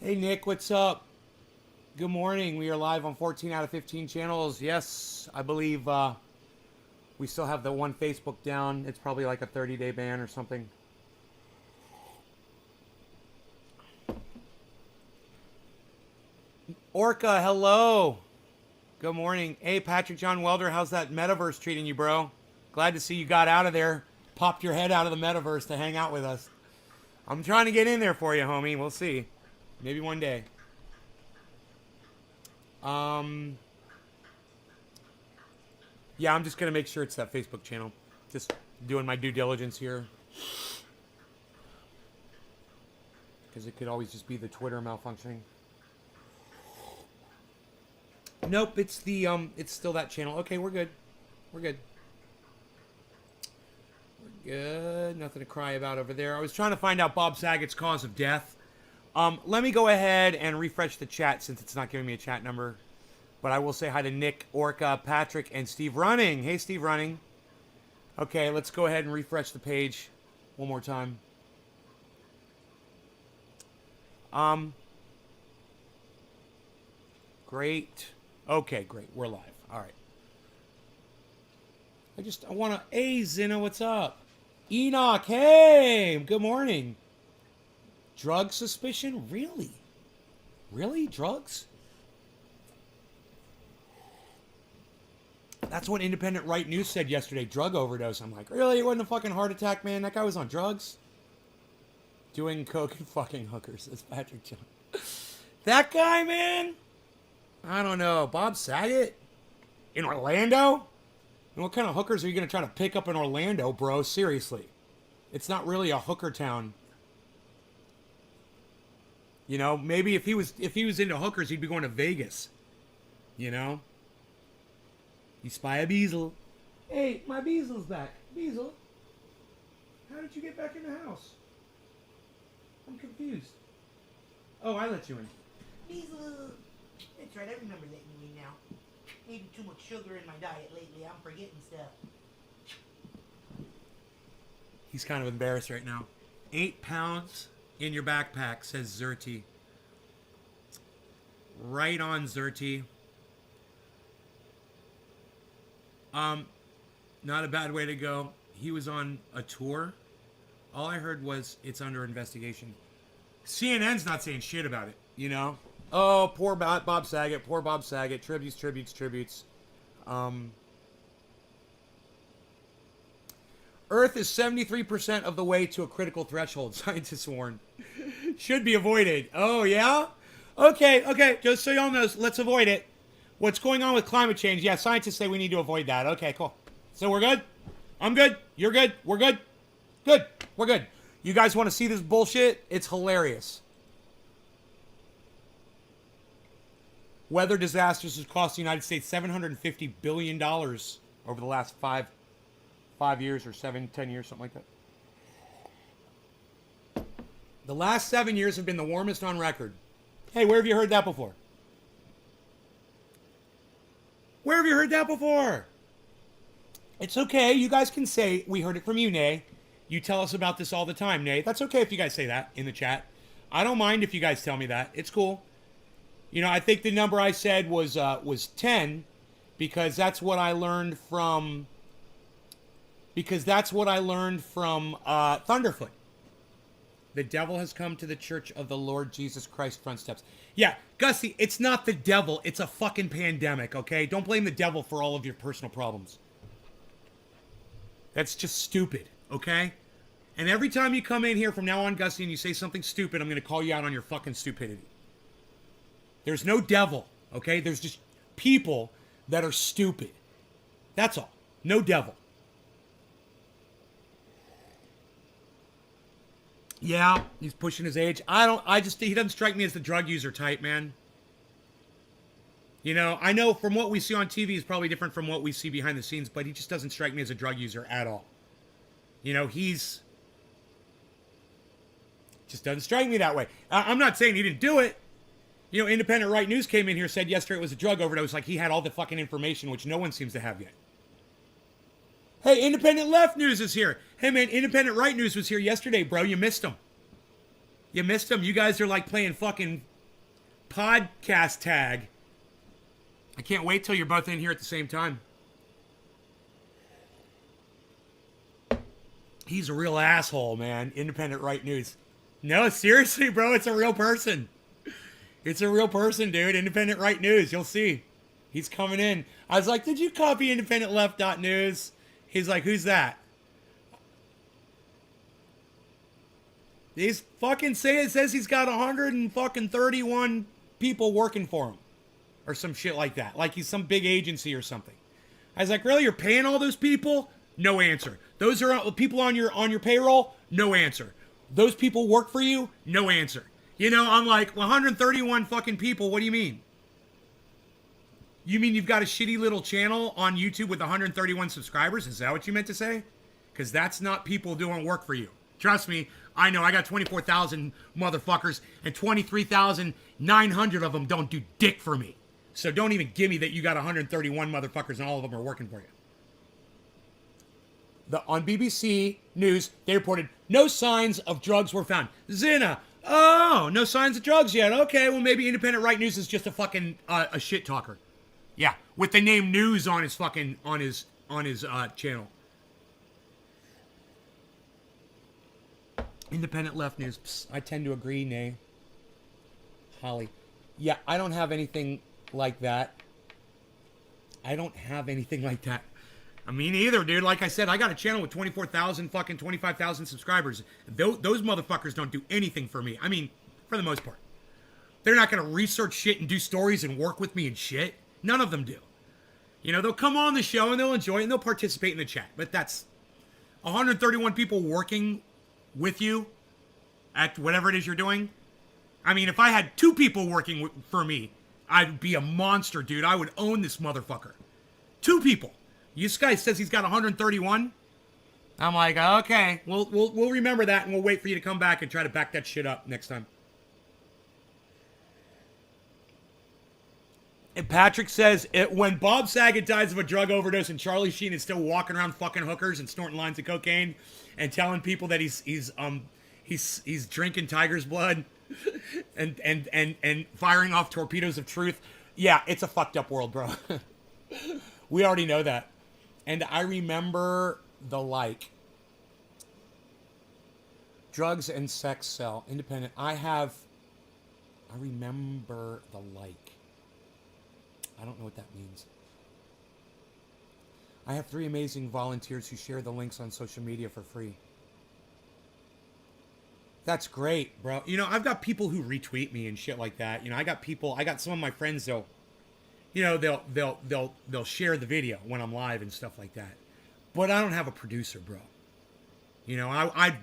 Hey Nick, what's up? Good morning. We are live on 14 out of 15 channels. Yes, I believe we still have the one Facebook down. It's probably like a 30-day ban or something. Orca, hello. Good morning. Hey, Patrick John Welder, how's that metaverse treating you, bro? Glad to see you got out of there. Popped your head out of the metaverse to hang out with us. I'm trying to get in there for you, homie. We'll see. Maybe one day. Yeah, I'm just going to make sure it's that Facebook channel. Just doing my due diligence here. Because it could always just be the Twitter malfunctioning. Nope, it's the, it's still that channel. Okay, we're good. We're good. We're good. Nothing to cry about over there. I was trying to find out Bob Saget's cause of death. Let me go ahead and refresh the chat since it's not giving me a chat number. But I will say hi to Nick, Orca, Patrick, and Steve Running. Hey, Steve Running. Okay, let's go ahead and refresh the page one more time. Great. Okay, great. We're live. All right. I want to... Hey, Zina, what's up? Enoch, hey! Good morning. Drug suspicion? Really? Really? Drugs? That's what Independent Right News said yesterday. Drug overdose. I'm like, really? It wasn't a fucking heart attack, man? That guy was on drugs? Doing coke and fucking hookers. That's Patrick John. That guy, man? I don't know. Bob Saget? In Orlando? And what kind of hookers are you going to try to pick up in Orlando, bro? Seriously. It's not really a hooker town. You know, maybe if he was into hookers, he'd be going to Vegas. You know? You spy a Beazle. Hey, my Beazle's back. Beazle, how did you get back in the house? I'm confused. Oh, I let you in. Beazle. That's right, I remember letting you in now. Maybe too much sugar in my diet lately. I'm forgetting stuff. He's kind of embarrassed right now. 8 pounds in your backpack, says Zerty. Right on, Zerty. Not a bad way to go. He was on a tour. All I heard was it's under investigation. CNN's not saying shit about it, you know? Oh, poor Bob Saget. Poor Bob Saget. Tributes. Earth is 73% of the way to a critical threshold, scientists warn. Should be avoided. Oh, yeah? Okay. Just so y'all know, let's avoid it. What's going on with climate change? Yeah, scientists say we need to avoid that. Okay, cool. So we're good? I'm good. You're good. We're good? Good. We're good. You guys want to see this bullshit? It's hilarious. Weather disasters has cost the United States $750 billion over the last five years or 10 years, something like that. The last 7 years have been the warmest on record. Hey, where have you heard that before? Where have you heard that before? It's okay. You guys can say, we heard it from you, Nay. You tell us about this all the time, Nay. That's okay if you guys say that in the chat. I don't mind if you guys tell me that. It's cool. You know, I think the number I said was 10 because that's what I learned from... Thunderfoot. The devil has come to the church of the Lord Jesus Christ front steps. Yeah, Gussie, it's not the devil. It's a fucking pandemic, okay? Don't blame the devil for all of your personal problems. That's just stupid, okay? And every time you come in here from now on, Gussie, and you say something stupid, I'm going to call you out on your fucking stupidity. There's no devil, okay? There's just people that are stupid. That's all. No devil. Yeah, he's pushing his age. He doesn't strike me as the drug user type, man. You know, I know from what we see on TV is probably different from what we see behind the scenes, but he just doesn't strike me as a drug user at all. You know, just doesn't strike me that way. I'm not saying he didn't do it. You know, Independent Right News came in here, said yesterday it was a drug overdose, like he had all the fucking information, which no one seems to have yet. Hey, Independent Left News is here. Hey, man, Independent Right News was here yesterday, bro. You missed them. You guys are like playing fucking podcast tag. I can't wait till you're both in here at the same time. He's a real asshole, man. Independent Right News. No, seriously, bro. It's a real person. It's a real person, dude. Independent Right News. You'll see. He's coming in. I was like, did you copy independentleft.news? He's like, who's that? He's fucking says he's got 131 people working for him. Or some shit like that. Like he's some big agency or something. I was like, really? You're paying all those people? No answer. Those are people on your payroll? No answer. Those people work for you? No answer. You know, I'm like, 131 fucking people, what do you mean? You mean you've got a shitty little channel on YouTube with 131 subscribers? Is that what you meant to say? Because that's not people doing work for you. Trust me, I know I got 24,000 motherfuckers and 23,900 of them don't do dick for me. So don't even give me that you got 131 motherfuckers and all of them are working for you. On BBC News, they reported no signs of drugs were found. Zina, oh, no signs of drugs yet. Okay, well maybe Independent Right News is just a fucking a shit talker. Yeah, with the name News on his fucking on his channel. Independent Left News. Psst, I tend to agree, nay. Holly. Yeah, I don't have anything like that. I don't have anything like that. I mean, either, dude. Like I said, I got a channel with 24,000 fucking 25,000 subscribers. Those motherfuckers don't do anything for me. I mean, for the most part. They're not going to research shit and do stories and work with me and shit. None of them do. You know, they'll come on the show and they'll enjoy it and they'll participate in the chat. But that's 131 people working with you at whatever it is you're doing. I mean, if I had 2 people working for me, I'd be a monster, dude. I would own this motherfucker. 2 people. This guy says he's got 131. I'm like, okay, we'll remember that and we'll wait for you to come back and try to back that shit up next time. And Patrick says, when Bob Saget dies of a drug overdose and Charlie Sheen is still walking around fucking hookers and snorting lines of cocaine and telling people that he's drinking tiger's blood and firing off torpedoes of truth. Yeah, it's a fucked up world, bro. We already know that. And I remember the like. Drugs and sex sell. Independent. I remember the like. I don't know what that means. I have 3 amazing volunteers who share the links on social media for free. That's great, bro. You know, I've got people who retweet me and shit like that. You know, I got some of my friends, they'll share the video when I'm live and stuff like that. But I don't have a producer, bro. You know, I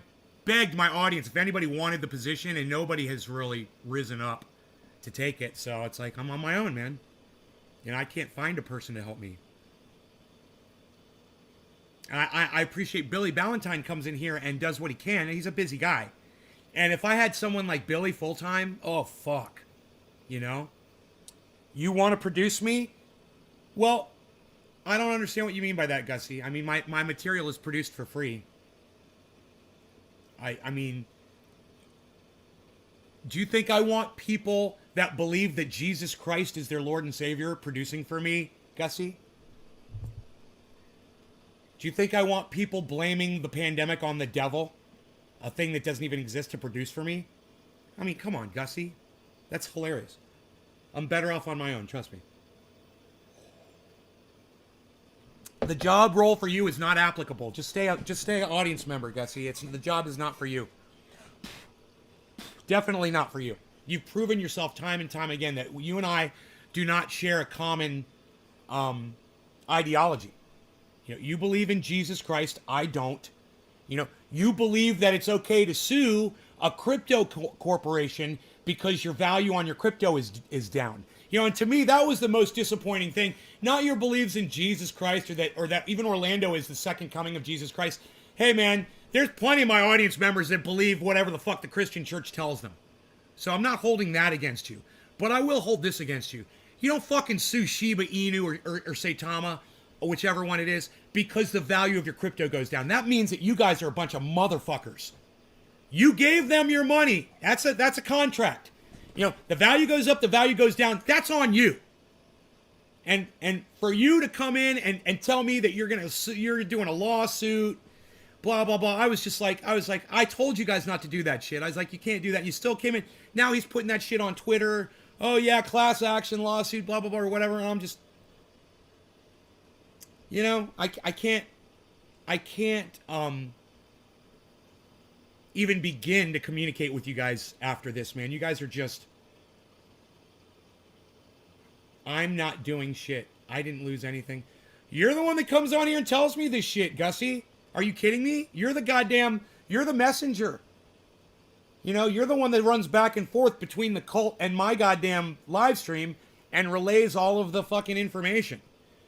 begged my audience if anybody wanted the position and nobody has really risen up to take it. So it's like, I'm on my own, man. You know, I can't find a person to help me. I appreciate Billy Ballantyne comes in here and does what he can. And he's a busy guy. And if I had someone like Billy full-time, oh, fuck. You know? You want to produce me? Well, I don't understand what you mean by that, Gussie. I mean, my material is produced for free. I mean, do you think I want people that believe that Jesus Christ is their Lord and Savior producing for me, Gussie? Do you think I want people blaming the pandemic on the devil? A thing that doesn't even exist to produce for me? I mean, come on, Gussie. That's hilarious. I'm better off on my own, trust me. The job role for you is not applicable. Just stay an audience member, Gussie. The job is not for you. Definitely not for you. You've proven yourself time and time again that you and I do not share a common ideology. You know, you believe in Jesus Christ. I don't. You know, you believe that it's okay to sue a crypto corporation because your value on your crypto is down. You know, and to me, that was the most disappointing thing. Not your beliefs in Jesus Christ or that even Orlando is the second coming of Jesus Christ. Hey, man, there's plenty of my audience members that believe whatever the fuck the Christian church tells them. So I'm not holding that against you. But I will hold this against you. You don't fucking sue Shiba Inu or Saitama, or whichever one it is, because the value of your crypto goes down. That means that you guys are a bunch of motherfuckers. You gave them your money. That's a contract. You know, the value goes up, the value goes down. That's on you. And for you to come in and tell me that you're doing a lawsuit, blah blah blah. I was like, I told you guys not to do that shit. I was like, you can't do that. And you still came in. Now he's putting that shit on Twitter. Oh yeah, class action lawsuit, blah blah blah, or whatever. And I'm just, you know, I can't even begin to communicate with you guys after this, man. You guys are just, I'm not doing shit. I didn't lose anything. You're the one that comes on here and tells me this shit, Gussie. Are you kidding me? You're the messenger. You know, you're the one that runs back and forth between the cult and my goddamn live stream and relays all of the fucking information.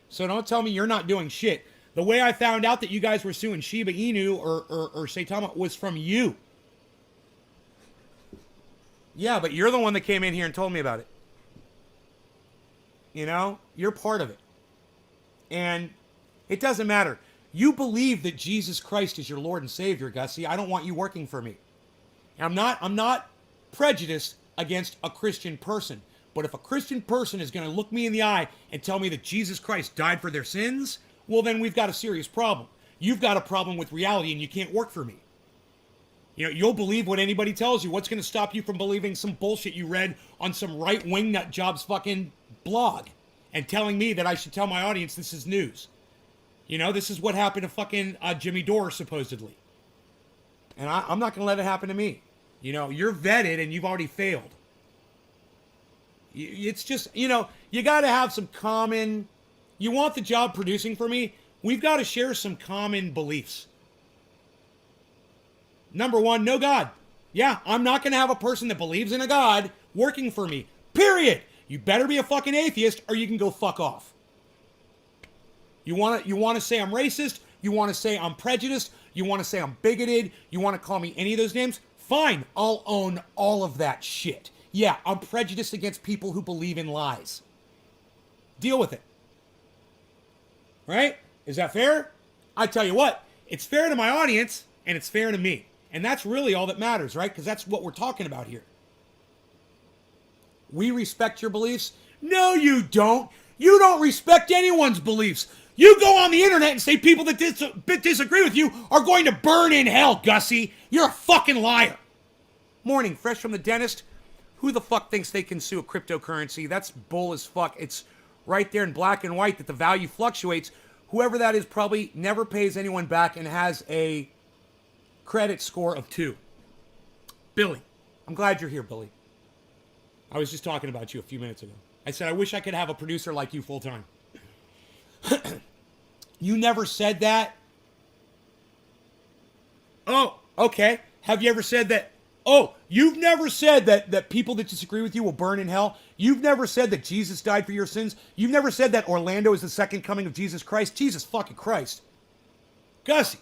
So don't tell me you're not doing shit. The way I found out that you guys were suing Shiba Inu or Saitama was from you. Yeah, but you're the one that came in here and told me about it. You know, you're part of it. And it doesn't matter. You believe that Jesus Christ is your Lord and Savior, Gussie. I don't want you working for me. And I'm not prejudiced against a Christian person. But if a Christian person is going to look me in the eye and tell me that Jesus Christ died for their sins, well, then we've got a serious problem. You've got a problem with reality and you can't work for me. You know, you'll believe what anybody tells you. What's going to stop you from believing some bullshit you read on some right-wing nut job's fucking blog and telling me that I should tell my audience this is news? You know, this is what happened to fucking Jimmy Dore, supposedly. And I'm not going to let it happen to me. You know, you're vetted and you've already failed. It's just, you know, you got to have some common... You want the job producing for me? We've got to share some common beliefs. Number one, no God. Yeah, I'm not going to have a person that believes in a God working for me. Period. You better be a fucking atheist or you can go fuck off. You want to say I'm racist? You want to say I'm prejudiced? You want to say I'm bigoted? You want to call me any of those names? Fine, I'll own all of that shit. Yeah, I'm prejudiced against people who believe in lies. Deal with it. Right? Is that fair? I tell you what, it's fair to my audience and it's fair to me. And that's really all that matters, right? Because that's what we're talking about here. We respect your beliefs? No, you don't. You don't respect anyone's beliefs. You go on the internet and say people that disagree with you are going to burn in hell, Gussie. You're a fucking liar. Morning, fresh from the dentist. Who the fuck thinks they can sue a cryptocurrency? That's bull as fuck. It's right there in black and white that the value fluctuates. Whoever that is probably never pays anyone back and has a credit score of 2. Billy. I'm glad you're here, Billy. I was just talking about you a few minutes ago. I said, I wish I could have a producer like you full time. You never said that? Oh, okay. Have you ever said that? Oh, you've never said that people that disagree with you will burn in hell? You've never said that Jesus died for your sins? You've never said that Orlando is the second coming of Jesus Christ? Jesus fucking Christ. Gussie,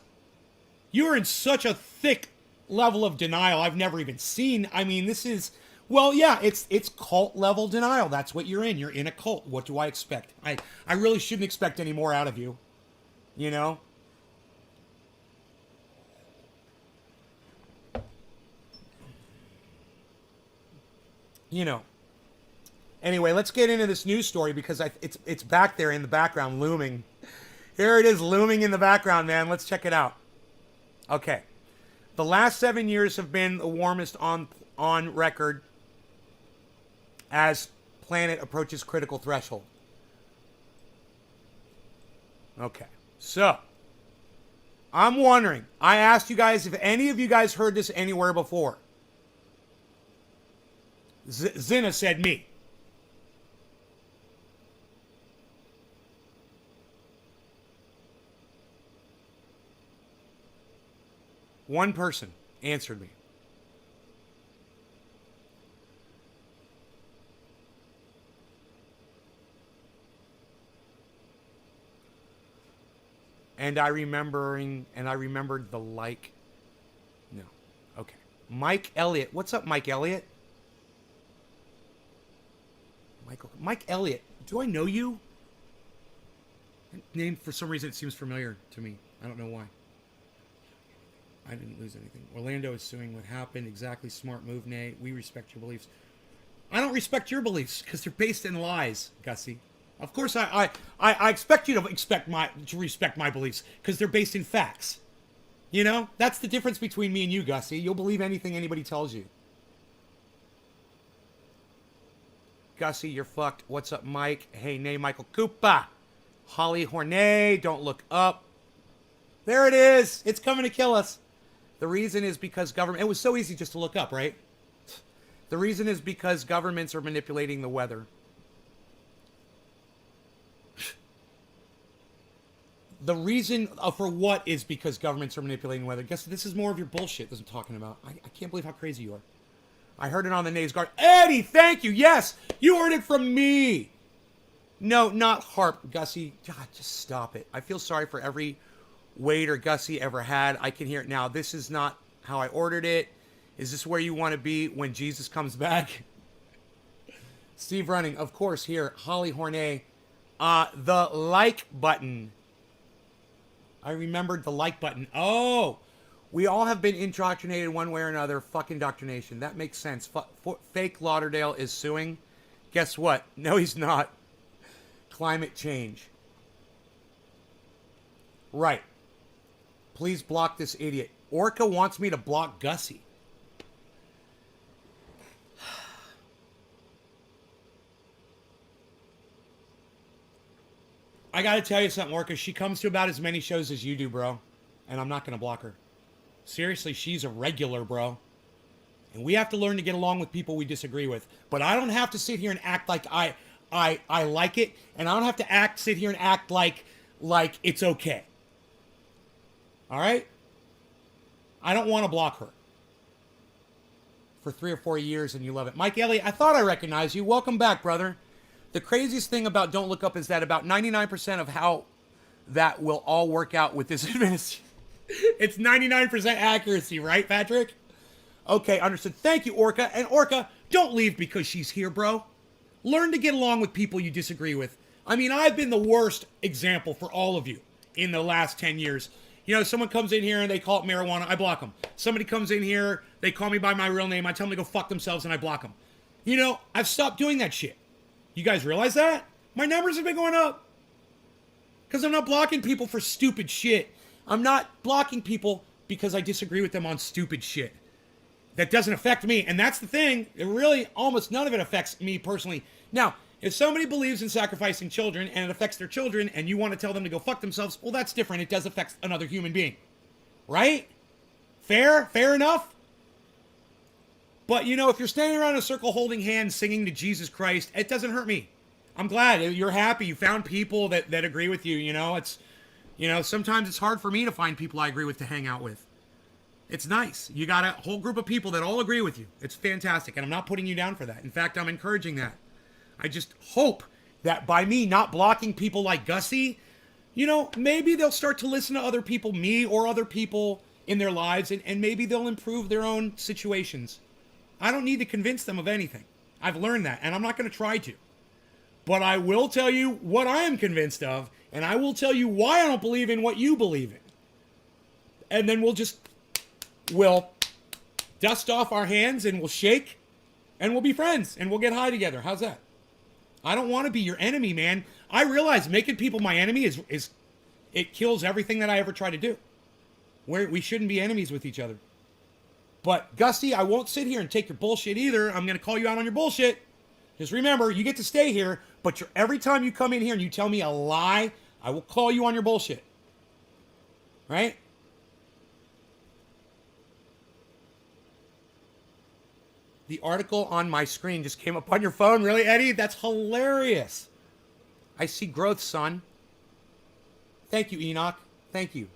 you're in such a thick level of denial I've never even seen. I mean, this is... Well, yeah, it's cult level denial. That's what you're in. You're in a cult. What do I expect? I really shouldn't expect any more out of you. You know? You know. Anyway, let's get into this news story because it's back there in the background looming. Here it is looming in the background, man. Let's check it out. Okay. The last 7 years have been the warmest on record as planet approaches critical threshold. Okay, so I'm wondering, I asked you guys if any of you guys heard this anywhere before. Zina said me. One person answered me. And I remembered the like. No. Okay. Mike Elliott. What's up, Mike Elliott? Mike Elliott. Do I know you? That name, for some reason, it seems familiar to me. I don't know why. I didn't lose anything. Orlando is suing what happened. Exactly. Smart move, Nate. We respect your beliefs. I don't respect your beliefs because they're based in lies, Gussie. Of course, I expect you to respect my beliefs because they're based in facts. You know, that's the difference between me and you, Gussie. You'll believe anything anybody tells you. Gussie, you're fucked. What's up, Mike? Hey, nay, Michael Koopa. Holly Hornet, don't look up. There it is. It's coming to kill us. The reason is because government... It was so easy just to look up, right? The reason is because governments are manipulating the weather. The reason for what is because governments are manipulating the weather. Guess this is more of your bullshit that I'm talking about. I can't believe how crazy you are. I heard it on the Nays Guard. Eddie, thank you. Yes, you heard it from me. No, not Harp, Gussie. God, just stop it. I feel sorry for every waiter Gussie ever had. I can hear it now. This is not how I ordered it. Is this where you want to be when Jesus comes back? Steve Running, of course, here. Holly Hornet. The like button. I remembered the like button. Oh, we all have been indoctrinated one way or another. Fucking indoctrination. That makes sense. Fake Lauderdale is suing. Guess what? No, he's not. Climate change. Right. Please block this idiot. Orca wants me to block Gussie. I gotta tell you something, Orca. She comes to about as many shows as you do, bro. And I'm not gonna block her. Seriously, she's a regular, bro. And we have to learn to get along with people we disagree with. But I don't have to sit here and act like I like it. And I don't have to sit here and act like it's okay. All right? I don't want to block her. For 3 or 4 years and you love it. Mike Elliott, I thought I recognized you. Welcome back, brother. The craziest thing about Don't Look Up is that about 99% of how that will all work out with this administration. It's 99% accuracy, right, Patrick? Okay, understood. Thank you, Orca. And Orca, don't leave because she's here, bro. Learn to get along with people you disagree with. I mean, I've been the worst example for all of you in the last 10 years. You know, someone comes in here and they call it marijuana, I block them. Somebody comes in here, they call me by my real name, I tell them to go fuck themselves and I block them. You know, I've stopped doing that shit. You guys realize that? My numbers have been going up. Because I'm not blocking people for stupid shit. I'm not blocking people because I disagree with them on stupid shit. That doesn't affect me. And that's the thing. It really, almost none of it affects me personally. Now, if somebody believes in sacrificing children and it affects their children and you want to tell them to go fuck themselves, well, that's different. It does affect another human being. Right? Fair? Fair enough? But, you know, if you're standing around in a circle holding hands singing to Jesus Christ, it doesn't hurt me. I'm glad. You're happy. You found people that agree with you, you know. It's, you know, sometimes it's hard for me to find people I agree with to hang out with. It's nice. You got a whole group of people that all agree with you. It's fantastic. And I'm not putting you down for that. In fact, I'm encouraging that. I just hope that by me not blocking people like Gussie, you know, maybe they'll start to listen to other people, me or other people in their lives, and maybe they'll improve their own situations. I don't need to convince them of anything. I've learned that, and I'm not going to try to. But I will tell you what I am convinced of, and I will tell you why I don't believe in what you believe in. And then we'll dust off our hands, and we'll shake, and we'll be friends, and we'll get high together. How's that? I don't want to be your enemy, man. I realize making people my enemy is it kills everything that I ever try to do. We shouldn't be enemies with each other. But, Gussie, I won't sit here and take your bullshit either. I'm going to call you out on your bullshit. Just remember, you get to stay here, but every time you come in here and you tell me a lie, I will call you on your bullshit. Right? The article on my screen just came up on your phone. Really, Eddie? That's hilarious. I see growth, son. Thank you, Enoch. Thank you.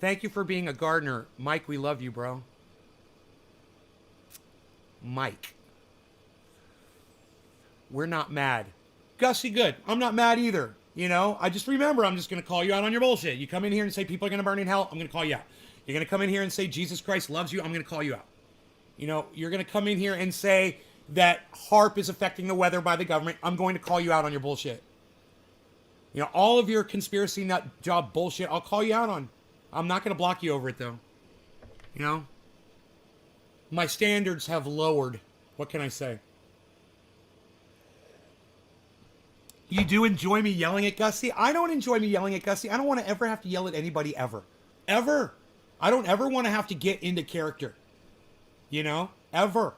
Thank you for being a gardener. Mike, we love you, bro. Mike. We're not mad. Gussie, good. I'm not mad either. You know, I just remember I'm just going to call you out on your bullshit. You come in here and say people are going to burn in hell, I'm going to call you out. You're going to come in here and say Jesus Christ loves you, I'm going to call you out. You know, you're going to come in here and say that HARP is affecting the weather by the government, I'm going to call you out on your bullshit. You know, all of your conspiracy nut job bullshit, I'll call you out on. I'm not going to block you over it, though. You know? My standards have lowered. What can I say? You do enjoy me yelling at Gussie? I don't enjoy me yelling at Gussie. I don't want to ever have to yell at anybody ever. Ever. I don't ever want to have to get into character. You know? Ever.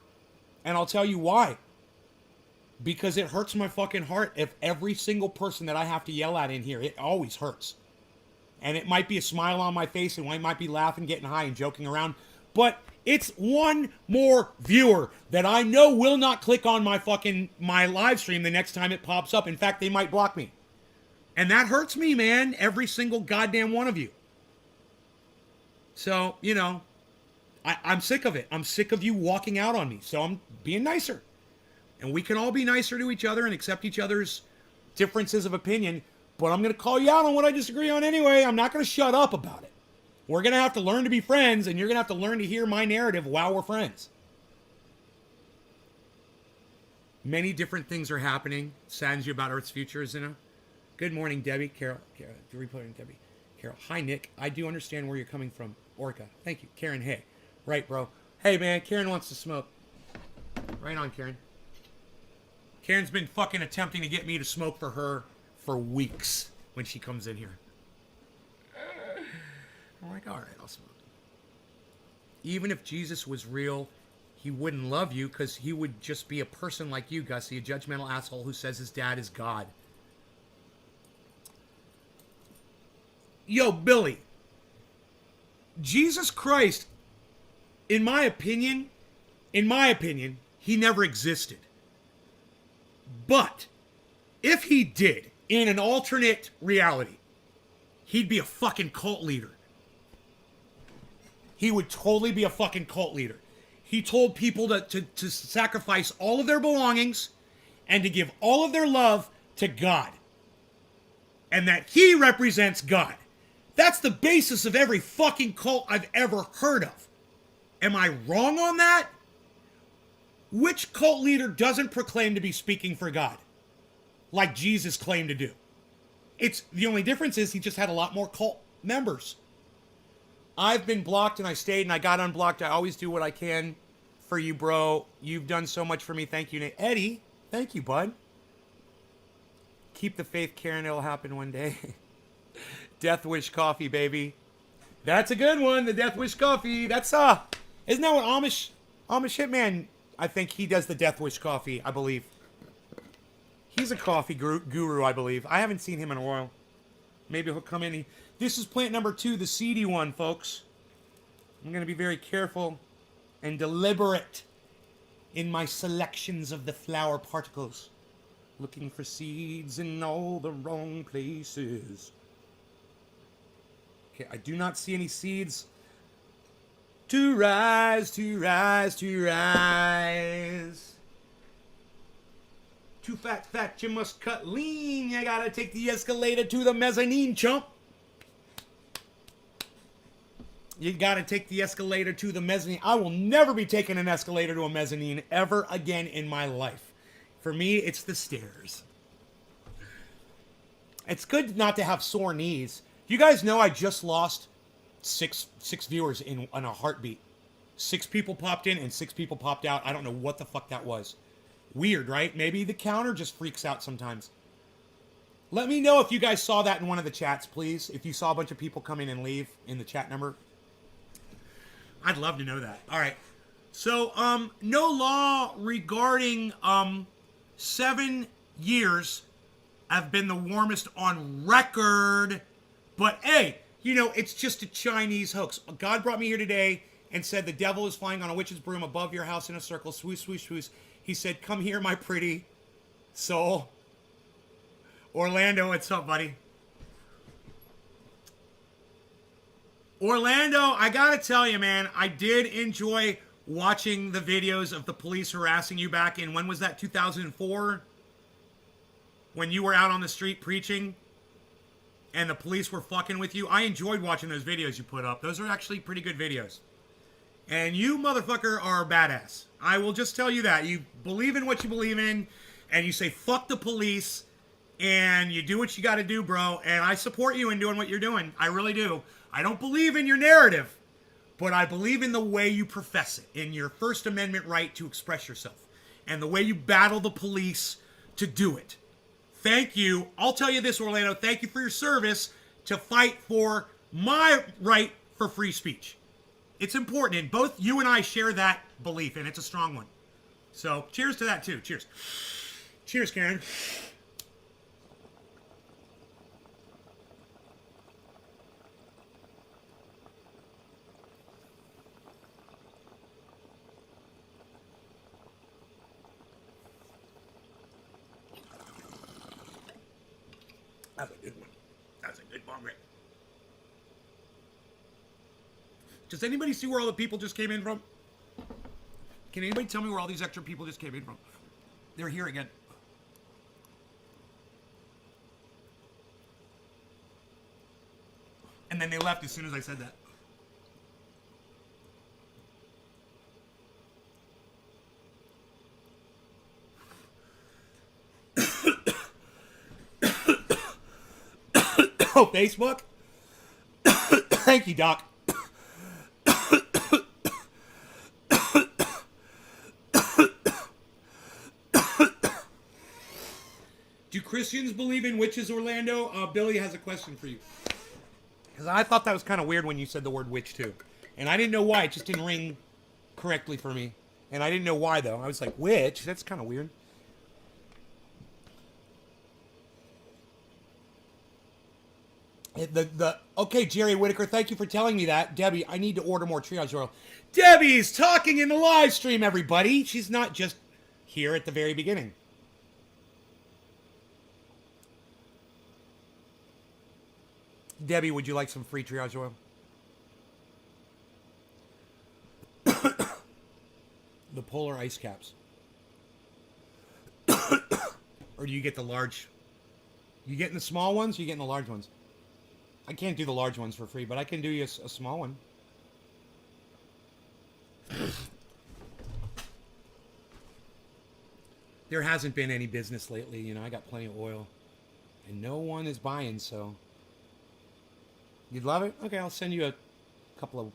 And I'll tell you why. Because it hurts my fucking heart if every single person that I have to yell at in here, it always hurts. And it might be a smile on my face and I might be laughing, getting high and joking around. But it's one more viewer that I know will not click on my live stream the next time it pops up. In fact, they might block me. And that hurts me, man. Every single goddamn one of you. So, you know, I'm sick of it. I'm sick of you walking out on me. So I'm being nicer. And we can all be nicer to each other and accept each other's differences of opinion. But I'm going to call you out on what I disagree on anyway. I'm not going to shut up about it. We're going to have to learn to be friends, and you're going to have to learn to hear my narrative while we're friends. Many different things are happening. Saddens you about Earth's future, isn't it? Good morning, Debbie. Carol, reporting Debbie. Carol, hi, Nick. I do understand where you're coming from. Orca, thank you. Karen, hey. Right, bro. Hey, man, Karen wants to smoke. Right on, Karen. Karen's been fucking attempting to get me to smoke for her for weeks when she comes in here. I'm like, all right, I'll smoke. Even if Jesus was real, he wouldn't love you because he would just be a person like you, Gussie, a judgmental asshole who says his dad is God. Yo, Billy. Jesus Christ, in my opinion, he never existed. But if he did, in an alternate reality, he'd be a fucking cult leader. He would totally be a fucking cult leader. He told people to sacrifice all of their belongings and to give all of their love to God. And that he represents God. That's the basis of every fucking cult I've ever heard of. Am I wrong on that? Which cult leader doesn't proclaim to be speaking for God? Like Jesus claimed to do. The only difference is he just had a lot more cult members. I've been blocked and I stayed and I got unblocked. I always do what I can for you, bro. You've done so much for me. Thank you, Nate. Eddie, thank you, bud. Keep the faith, Karen. It'll happen one day. Death Wish Coffee, baby. That's a good one. The Death Wish Coffee. That's, isn't that what Amish Hitman, I think he does the Death Wish Coffee, I believe. He's a coffee guru, I believe. I haven't seen him in a while. Maybe he'll come in. This is plant number 2, the seedy one, folks. I'm going to be very careful and deliberate in my selections of the flower particles. Looking for seeds in all the wrong places. Okay, I do not see any seeds. To rise, to rise, to rise. Too fat, you must cut lean. You gotta take the escalator to the mezzanine, chump. You gotta take the escalator to the mezzanine. I will never be taking an escalator to a mezzanine ever again in my life. For me, it's the stairs. It's good not to have sore knees. You guys know I just lost six viewers in a heartbeat. 6 people popped in and 6 people popped out. I don't know what the fuck that was. Weird, right? Maybe the counter just freaks out sometimes. Let me know if you guys saw that in one of the chats, please. If you saw a bunch of people come in and leave in the chat number. I'd love to know that. All right. So, no law regarding 7 years have been the warmest on record. But, hey, you know, it's just a Chinese hoax. God brought me here today and said the devil is flying on a witch's broom above your house in a circle. Swoosh, swoosh, swoosh. He said, come here, my pretty soul. Orlando, what's up, buddy? Orlando, I gotta tell you, man, I did enjoy watching the videos of the police harassing you back in, when was that, 2004? When you were out on the street preaching and the police were fucking with you. I enjoyed watching those videos you put up. Those are actually pretty good videos. And you, motherfucker, are badass. I will just tell you that. You believe in what you believe in, and you say, fuck the police, and you do what you gotta do, bro. And I support you in doing what you're doing. I really do. I don't believe in your narrative, but I believe in the way you profess it, in your First Amendment right to express yourself, and the way you battle the police to do it. thank you. I'll tell you this, Orlando. Thank you for your service to fight for my right for free speech. It's important, and both you and I share that belief, and it's a strong one. So, cheers to that, too. Cheers. Cheers, Karen. That's a good one. That's a good bomb rip. Does anybody see where all the people just came in from? Can anybody tell me where all these extra people just came in from? They're here again. And then they left as soon as I said that. Oh, Facebook? Thank you, Doc. Do Christians believe in witches, Orlando? Billy has a question for you. Because I thought that was kind of weird when you said the word witch, too. And I didn't know why. It just didn't ring correctly for me. And I didn't know why, though. I was like, witch? That's kind of weird. Okay, Jerry Whitaker, thank you for telling me that. Debbie, I need to order more triage oil. Debbie's talking in the live stream, everybody. She's not just here at the very beginning. Debbie, would you like some free triage oil? The polar ice caps. Or do you get the large? You getting the small ones or you getting the large ones? I can't do the large ones for free, but I can do you a small one. There hasn't been any business lately. You know, I got plenty of oil. And no one is buying, so... You'd love it? Okay, I'll send you a couple of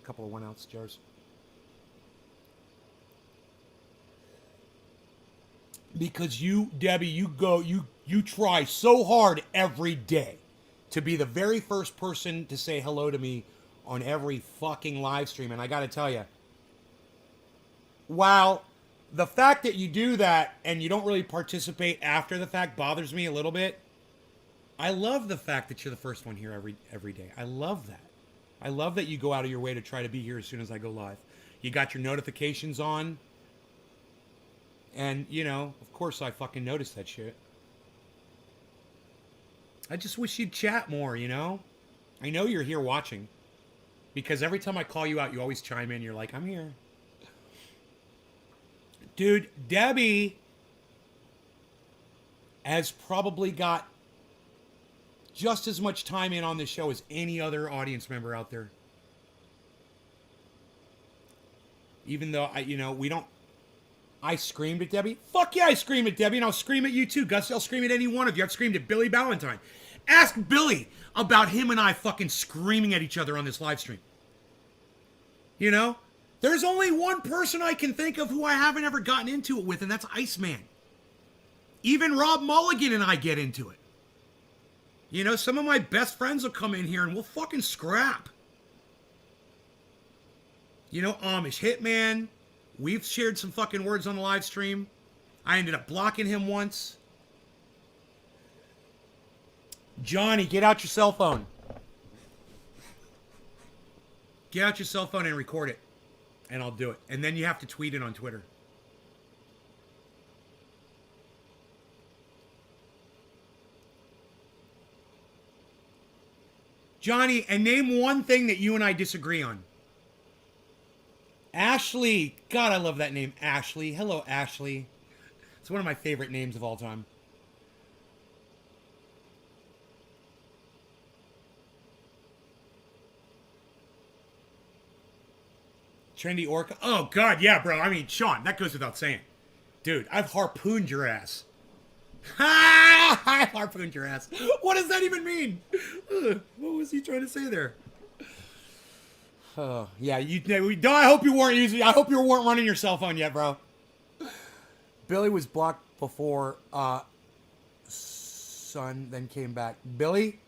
1-ounce jars. Because you, Debbie, you try so hard every day to be the very first person to say hello to me on every fucking live stream. And I got to tell you, while the fact that you do that and you don't really participate after the fact bothers me a little bit, I love the fact that you're the first one here every day. I love that. I love that you go out of your way to try to be here as soon as I go live. You got your notifications on. And, you know, of course I fucking noticed that shit. I just wish you'd chat more, you know? I know you're here watching. Because every time I call you out, you always chime in. You're like, I'm here. Dude, Debbie has probably got just as much time in on this show as any other audience member out there. Even though, I screamed at Debbie. Fuck yeah, I screamed at Debbie, and I'll scream at you too. Gus, I'll scream at any one of you. I've screamed at Billy Ballantyne. Ask Billy about him and I fucking screaming at each other on this live stream. You know? There's only one person I can think of who I haven't ever gotten into it with, and that's Iceman. Even Rob Mulligan and I get into it. You know, some of my best friends will come in here and we'll fucking scrap. You know, Amish Hitman. We've shared some fucking words on the live stream. I ended up blocking him once. Johnny, get out your cell phone. Get out your cell phone and record it. And I'll do it. And then you have to tweet it on Twitter. Johnny, and name one thing that you and I disagree on. Ashley. God, I love that name, Ashley. Hello, Ashley. It's one of my favorite names of all time. Trendy Orca. Oh, God, yeah, bro. I mean, Sean, that goes without saying. Dude, I've harpooned your ass. Ha! I harpooned your ass. What does that even mean? What was he trying to say there? Yeah, I hope you weren't running your cell phone yet, bro. Billy was blocked before son, then came back. Billy?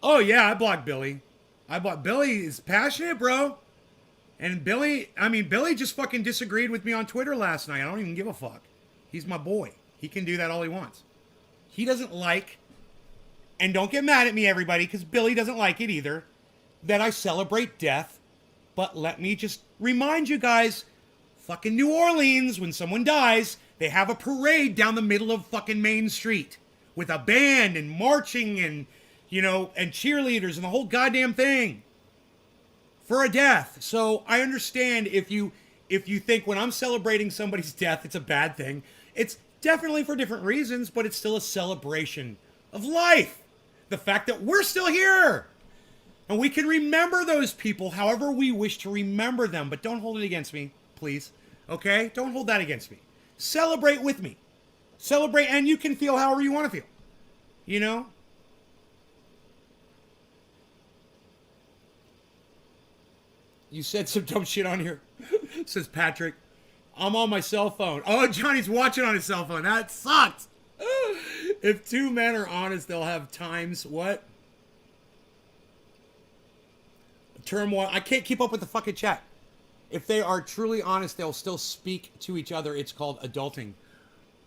Oh, yeah, I blocked Billy. Billy is passionate, bro. And Billy just fucking disagreed with me on Twitter last night. I don't even give a fuck. He's my boy. He can do that all he wants. He doesn't like, and don't get mad at me, everybody, because Billy doesn't like it either, that I celebrate death. But let me just remind you guys, fucking New Orleans, when someone dies, they have a parade down the middle of fucking Main Street with a band and marching and, and cheerleaders and the whole goddamn thing for a death. So I understand if you think when I'm celebrating somebody's death, it's a bad thing. It's definitely for different reasons, but it's still a celebration of life. The fact that we're still here. And we can remember those people however we wish to remember them. But don't hold it against me, please. Okay? Don't hold that against me. Celebrate with me. Celebrate, and you can feel however you want to feel. You said some dumb shit on here, says Patrick. I'm on my cell phone. Oh, Johnny's watching on his cell phone. That sucks. If two men are honest, they'll have times, what? Turmoil. I can't keep up with the fucking chat. If they are truly honest, they'll still speak to each other. It's called adulting.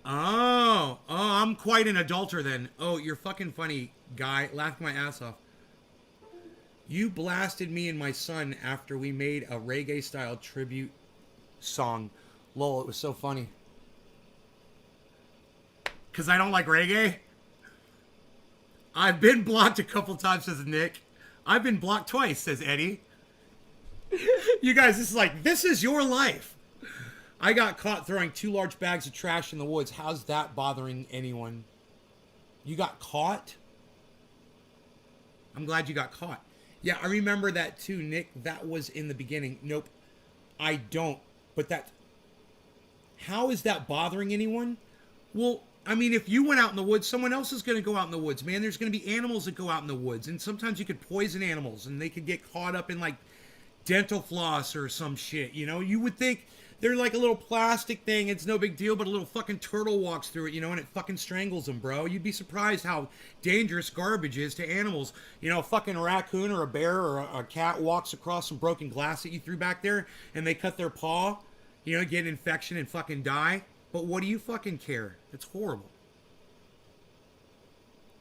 Oh, I'm quite an adulter then. Oh, you're fucking funny, guy. Laughing my ass off. You blasted me and my son after we made a reggae-style tribute song. Lol, it was so funny. Because I don't like reggae? I've been blocked a couple times, says Nick. I've been blocked twice, says Eddie. You guys, this is your life. I got caught throwing 2 large bags of trash in the woods. How's that bothering anyone? You got caught? I'm glad you got caught. Yeah, I remember that too, Nick. That was in the beginning. Nope, I don't. But how is that bothering anyone? Well, I mean, if you went out in the woods, someone else is going to go out in the woods, man. There's going to be animals that go out in the woods. And sometimes you could poison animals and they could get caught up in like dental floss or some shit. You would think they're like a little plastic thing. It's no big deal, but a little fucking turtle walks through it, and it fucking strangles them, bro. You'd be surprised how dangerous garbage is to animals. A fucking raccoon or a bear or a cat walks across some broken glass that you threw back there and they cut their paw, get an infection and fucking die. But what do you fucking care? It's horrible.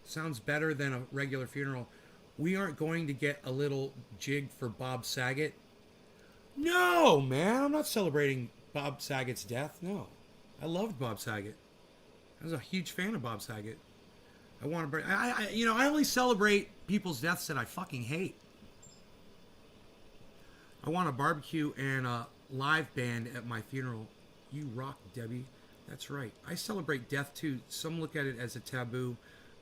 Sounds better than a regular funeral. We aren't going to get a little jig for Bob Saget. No, man. I'm not celebrating Bob Saget's death. No. I loved Bob Saget. I was a huge fan of Bob Saget. I want to bring... I only celebrate people's deaths that I fucking hate. I want a barbecue and a live band at my funeral. You rock, Debbie. That's right. I celebrate death too. Some look at it as a taboo.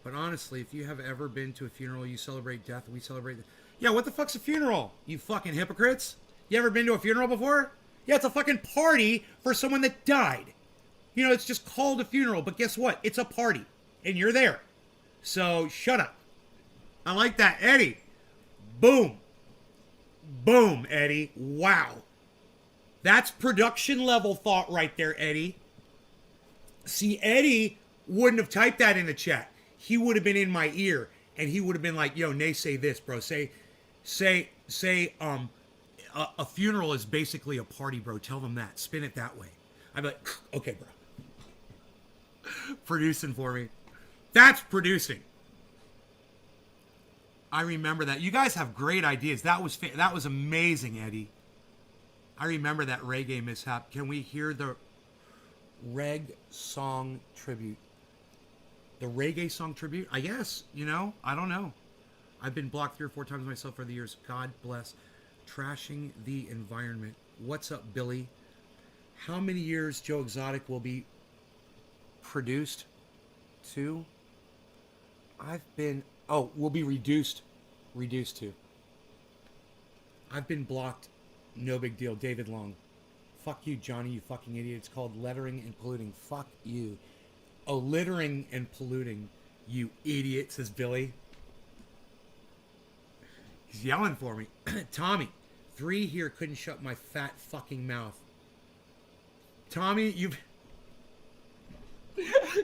But honestly, if you have ever been to a funeral, you celebrate death, we celebrate... Yeah, what the fuck's a funeral? You fucking hypocrites? You ever been to a funeral before? Yeah, it's a fucking party for someone that died. It's just called a funeral. But guess what? It's a party. And you're there. So, shut up. I like that. Eddie. Boom. Boom, Eddie. Wow. That's production level thought right there, Eddie. See, Eddie wouldn't have typed that in the chat. He would have been in my ear, and he would have been like, "Yo, Nay, say this, bro. Say, a funeral is basically a party, bro. Tell them that. Spin it that way." I'd be like, "Okay, bro." Producing for me. That's producing. I remember that. You guys have great ideas. That was amazing, Eddie. I remember that reggae mishap. Can we hear the reg song tribute? The reggae song tribute? I guess, I don't know. I've been blocked 3 or 4 times myself for the years. God bless. Trashing the environment. What's up, Billy? How many years Joe Exotic will be produced to? Will be reduced to. I've been blocked. No big deal. David Long. Fuck you, Johnny, you fucking idiot. It's called littering and polluting. Fuck you. Oh, littering and polluting, you idiot, says Billy. He's yelling for me. Tommy, 3 here couldn't shut my fat fucking mouth. Tommy, you've...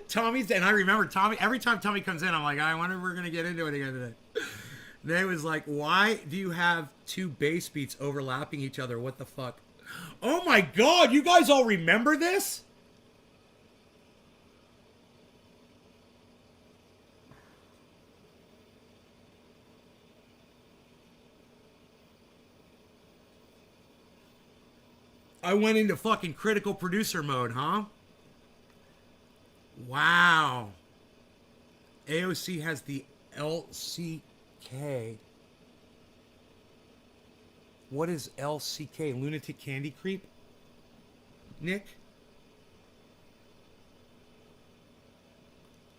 Tommy's, and I remember Tommy, every time Tommy comes in, I'm like, I wonder if we're going to get into it again today. They was like, why do you have two bass beats overlapping each other? What the fuck? Oh my God, you guys all remember this? I went into fucking critical producer mode, huh? Wow. AOC has the LCK. What is LCK? Lunatic Candy Creep? Nick?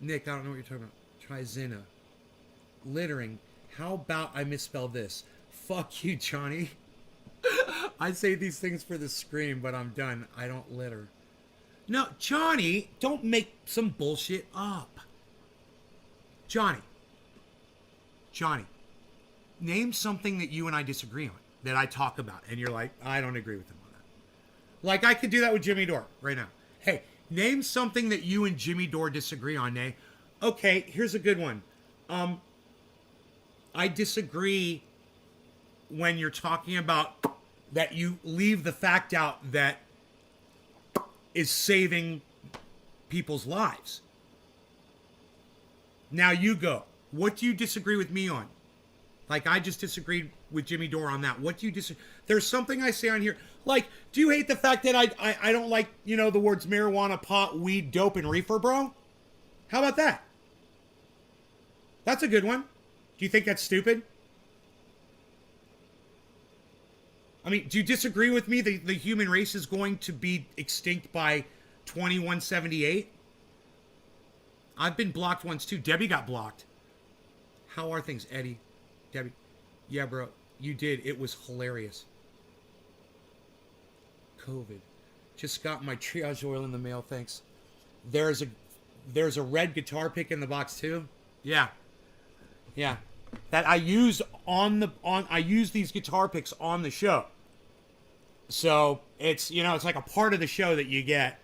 Nick, I don't know what you're talking about. Trizina. Littering. How about I misspell this? Fuck you, Johnny. I say these things for the scream, but I'm done. I don't litter. No, Johnny, don't make some bullshit up. Johnny, name something that you and I disagree on, that I talk about, and you're like, I don't agree with him on that. Like, I could do that with Jimmy Dore right now. Hey, name something that you and Jimmy Dore disagree on, Nay. Okay, here's a good one. I disagree when you're talking about that you leave the fact out that is saving people's lives. Now you go. What do you disagree with me on? Like, I just disagreed with Jimmy Dore on that. What do you disagree? There's something I say on here. Like, do you hate the fact that I don't like, you know, the words marijuana, pot, weed, dope, and reefer, bro? How about that? That's a good one. Do you think that's stupid? I mean, do you disagree with me that the human race is going to be extinct by 2178? I've been blocked once too. Debbie got blocked. How are things, Eddie? Debbie? Yeah, bro. You did. It was hilarious. COVID. Just got my triage oil in the mail, thanks. There's a red guitar pick in the box too. Yeah. Yeah. That I use I use these guitar picks on the show. So it's, you know, it's like a part of the show that you get.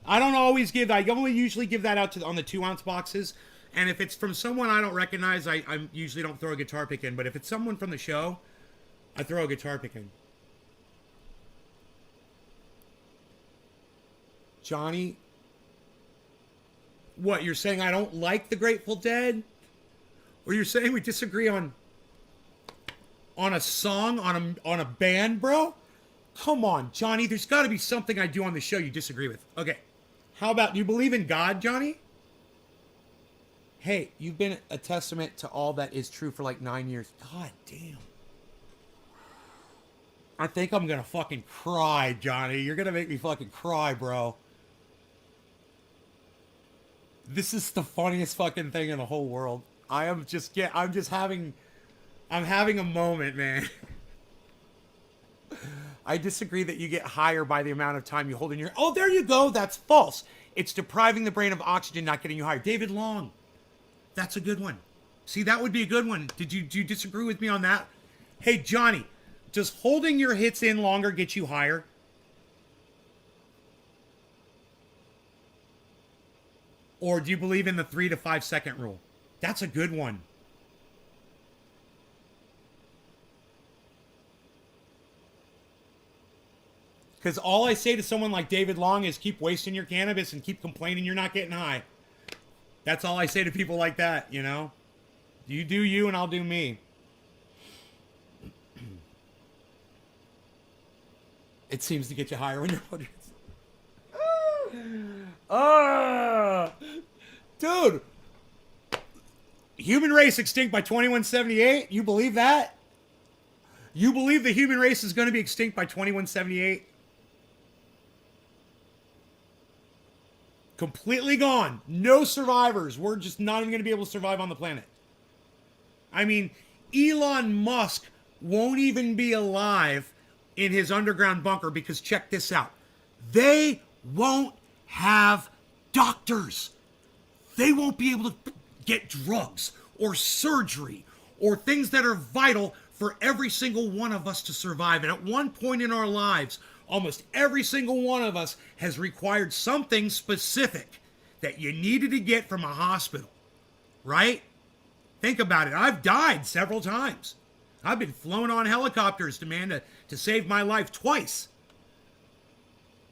I only usually give that out on the 2-ounce boxes. And if it's from someone I don't recognize, I usually don't throw a guitar pick in. But if it's someone from the show, I throw a guitar pick in. Johnny, what, you're saying I don't like the Grateful Dead? Or you're saying we disagree on a song, on a band, bro? Come on, Johnny. There's got to be something I do on the show you disagree with. Okay. How about, do you believe in God, Johnny? Hey, you've been a testament to all that is true for like 9 years. God damn. I think I'm going to fucking cry, Johnny. You're going to make me fucking cry, bro. This is the funniest fucking thing in the whole world. I'm having a moment, man. I disagree that you get higher by the amount of time you hold in your... Oh, there you go. That's false. It's depriving the brain of oxygen, not getting you higher. David Long. That's a good one. See, that would be a good one. Do you disagree with me on that? Hey, Johnny, does holding your hits in longer get you higher? Or do you believe in the 3 to 5 second rule? That's a good one. Because all I say to someone like David Long is keep wasting your cannabis and keep complaining you're not getting high. That's all I say to people like that, you know? You do you and I'll do me. It seems to get you higher when you're older. Dude. Human race extinct by 2178? You believe that? You believe the human race is going to be extinct by 2178? Completely gone. No survivors. We're just not even going to be able to survive on the planet. I mean, Elon Musk won't even be alive in his underground bunker because check this out. They won't have doctors. They won't be able to get drugs or surgery or things that are vital for every single one of us to survive. And at one point in our lives, almost every single one of us has required something specific that you needed to get from a hospital, right? Think about it. I've died several times. I've been flown on helicopters, to save my life twice.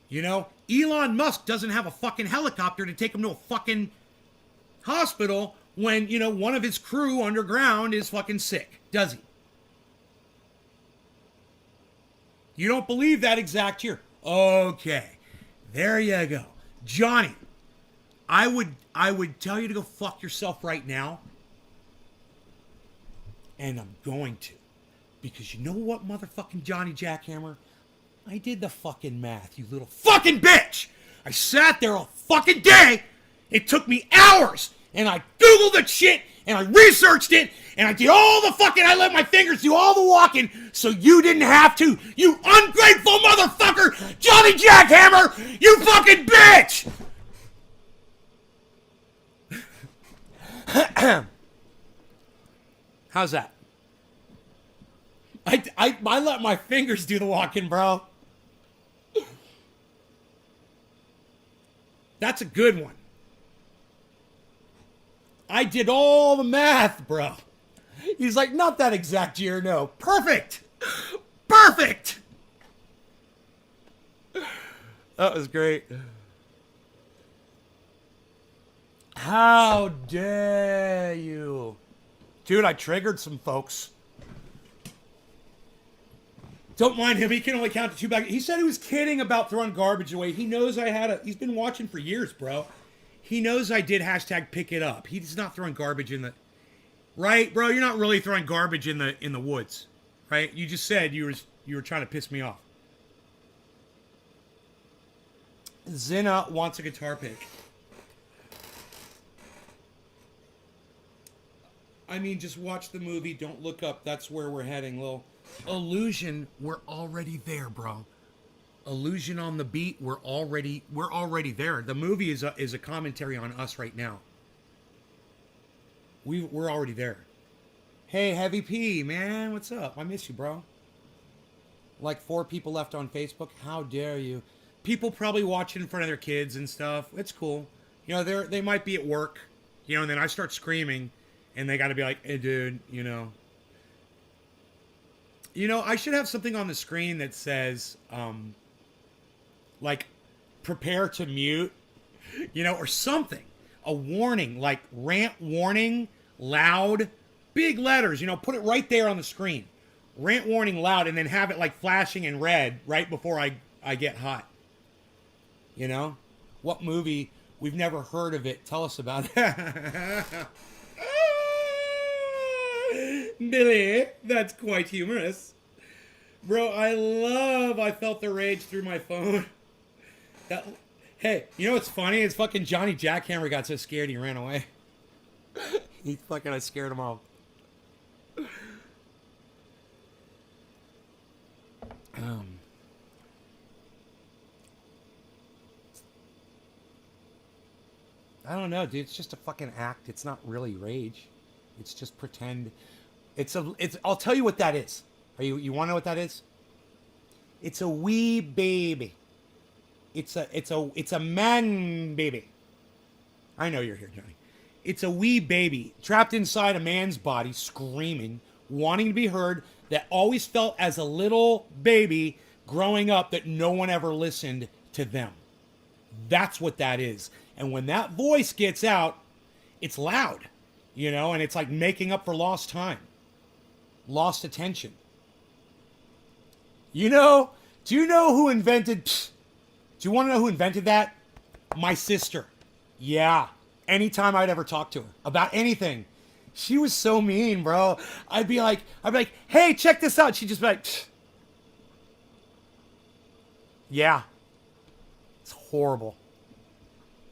You know, Elon Musk doesn't have a fucking helicopter to take him to a fucking hospital when, you know, one of his crew underground is fucking sick, does he? You don't believe that exact here. Okay. There you go. Johnny, I would tell you to go fuck yourself right now. And I'm going to. Because you know what, motherfucking Johnny Jackhammer? I did the fucking math, you little fucking bitch! I sat there all fucking day. It took me hours. And I Googled the shit. And I researched it. And I did all the fucking... I let my fingers do all the walking so you didn't have to. You ungrateful motherfucker! Johnny Jackhammer! You fucking bitch! How's that? I let my fingers do the walking, bro. That's a good one. I did all the math, bro. He's like, not that exact year, no. Perfect! Perfect! That was great. How dare you? Dude, I triggered some folks. Don't mind him. He can only count to 2 back. He said he was kidding about throwing garbage away. He knows I had he's been watching for years, bro. He knows I did hashtag pick it up. He's not throwing garbage in the... Right, bro? You're not really throwing garbage in the woods. Right? You just said you were trying to piss me off. Zinna wants a guitar pick. I mean, just watch the movie. Don't look up. That's where we're heading, Lil. Illusion, we're already there, bro. Illusion on the beat, we're already there. The movie is a commentary on us right now. We're already there. Hey, Heavy P, man, what's up? I miss you, bro. Like 4 people left on Facebook. How dare you? People probably watching in front of their kids and stuff. It's cool. You know, they might be at work. You know, and then I start screaming, and they got to be like, "Hey, dude, you know." You know, I should have something on the screen that says, like, prepare to mute, you know, or something. A warning, like rant warning, loud, big letters, you know, put it right there on the screen. Rant warning loud, and then have it like flashing in red right before I get hot. You know? What movie? We've never heard of it. Tell us about it. Billy, that's quite humorous. Bro, I felt the rage through my phone. Hey, you know what's funny? It's fucking Johnny Jackhammer got so scared he ran away. I scared him off. I don't know, dude. It's just a fucking act. It's not really rage. It's just pretend. I'll tell you what that is. You want to know what that is? It's a wee baby. It's a man baby. I know you're here, Johnny. It's a wee baby trapped inside a man's body, screaming, wanting to be heard, that always felt as a little baby growing up that no one ever listened to them. That's what that is. And when that voice gets out, it's loud, you know, and it's like making up for lost time, lost attention. You know, do you know who invented... Do you want to know who invented that? My sister. Yeah. Anytime I'd ever talk to her about anything. She was so mean, bro. I'd be like, hey, check this out. She'd just be like, pfft. Yeah. It's horrible.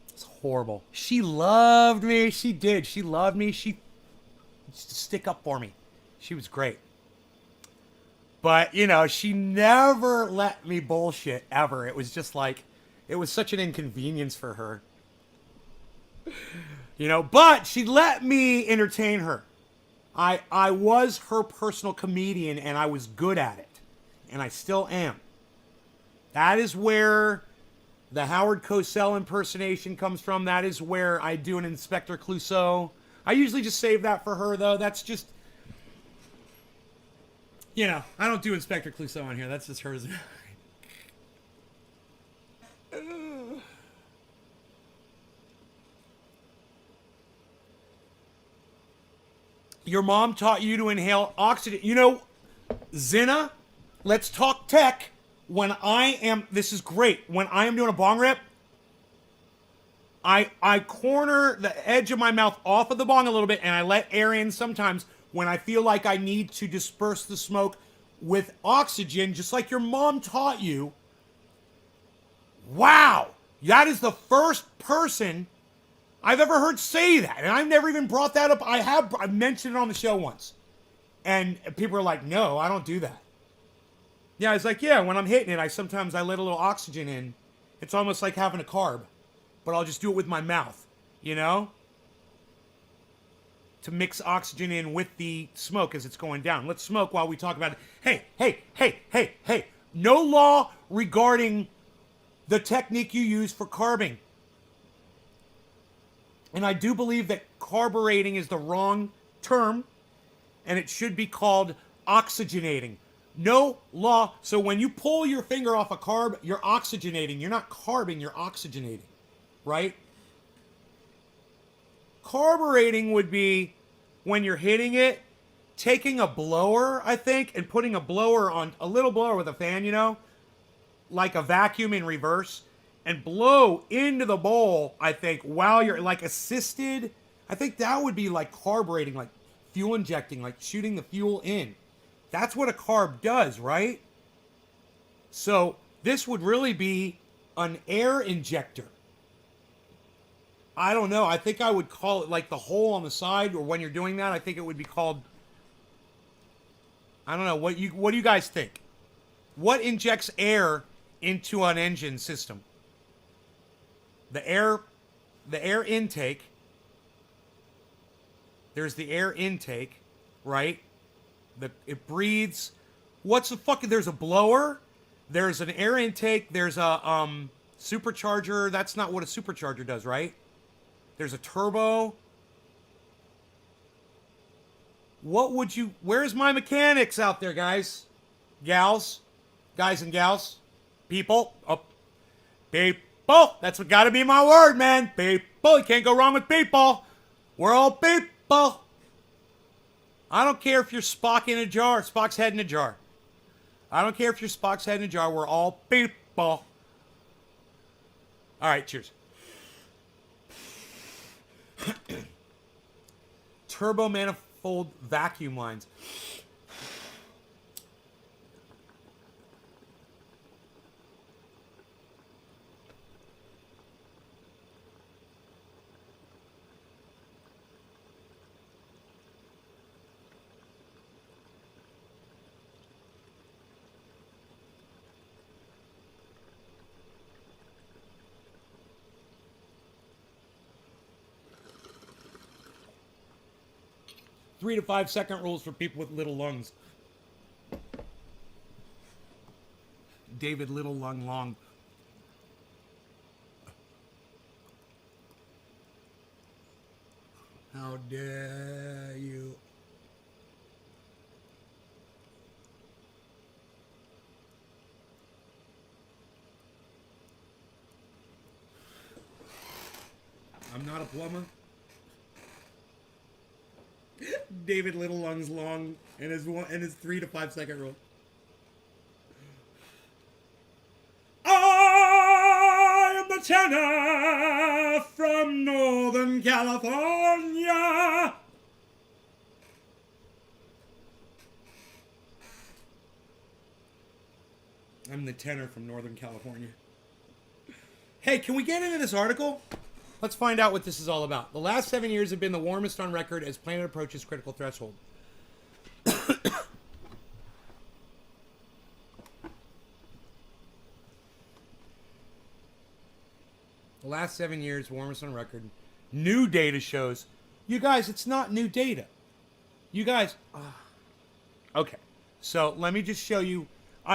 It's horrible. She loved me. She did. She loved me. She used to stick up for me. She was great. But, you know, she never let me bullshit, ever. It was just like, it was such an inconvenience for her. You know, but she let me entertain her. I was her personal comedian, and I was good at it. And I still am. That is where The Howard Cosell impersonation comes from. That is where I do an Inspector Clouseau. I usually just save that for her, though. That's just, you know, I don't do Inspector Clouseau on here. That's just hers. Your mom taught you to inhale oxygen. You know, Zinna, let's talk tech. When I am, this is great. When I am doing a bong rip, I corner the edge of my mouth off of the bong a little bit and I let air in sometimes when I feel like I need to disperse the smoke with oxygen, just like your mom taught you. Wow. That is the first person I've ever heard say that. And I've never even brought that up. I've mentioned it on the show once. And people are like, no, I don't do that. Yeah, it's like, yeah, when I'm hitting it, I sometimes let a little oxygen in. It's almost like having a carb. But I'll just do it with my mouth, you know? To mix oxygen in with the smoke as it's going down. Let's smoke while we talk about it. Hey. No law regarding the technique you use for carbing. And I do believe that carbureting is the wrong term, and it should be called oxygenating. No law. So when you pull your finger off a carb, you're oxygenating. You're not carbing, you're oxygenating. Right? Carbureting would be when you're hitting it, taking a blower, I think, and putting a blower on, a little blower with a fan, you know, like a vacuum in reverse, and blow into the bowl, I think, while you're like assisted. I think that would be like carbureting, like fuel injecting, like shooting the fuel in. That's what a carb does, right? So this would really be an air injector. I don't know. I think I would call it like the hole on the side, or when you're doing that, I think it would be called, I don't know. What do you guys think? What injects air into an engine system? The air intake. There's the air intake, right? It breathes. What's the fucking? There's a blower. There's an air intake. There's a supercharger. That's not what a supercharger does, right? There's a turbo. What would you... Where's my mechanics out there, guys? Gals? Guys and gals? People? Oh. People! That's what gotta be my word, man. People. You can't go wrong with people. We're all people. I don't care if you're Spock in a jar, Spock's head in a jar. I don't care if you're Spock's head in a jar. We're all people. All right, cheers. Turbo manifold vacuum lines. Three to 5 second rules for people with little lungs. David Little Lung Long. How dare you? I'm not a plumber. David Little Lungs Long and his 3 to 5 second rule. I am the tenor from Northern California. I'm the tenor from Northern California. Hey, can we get into this article? Let's find out what this is all about. The last 7 years have been the warmest on record as planet approaches critical threshold. The last 7 years, warmest on record. New data shows. You guys, it's not new data. You guys... okay. So, let me just show you...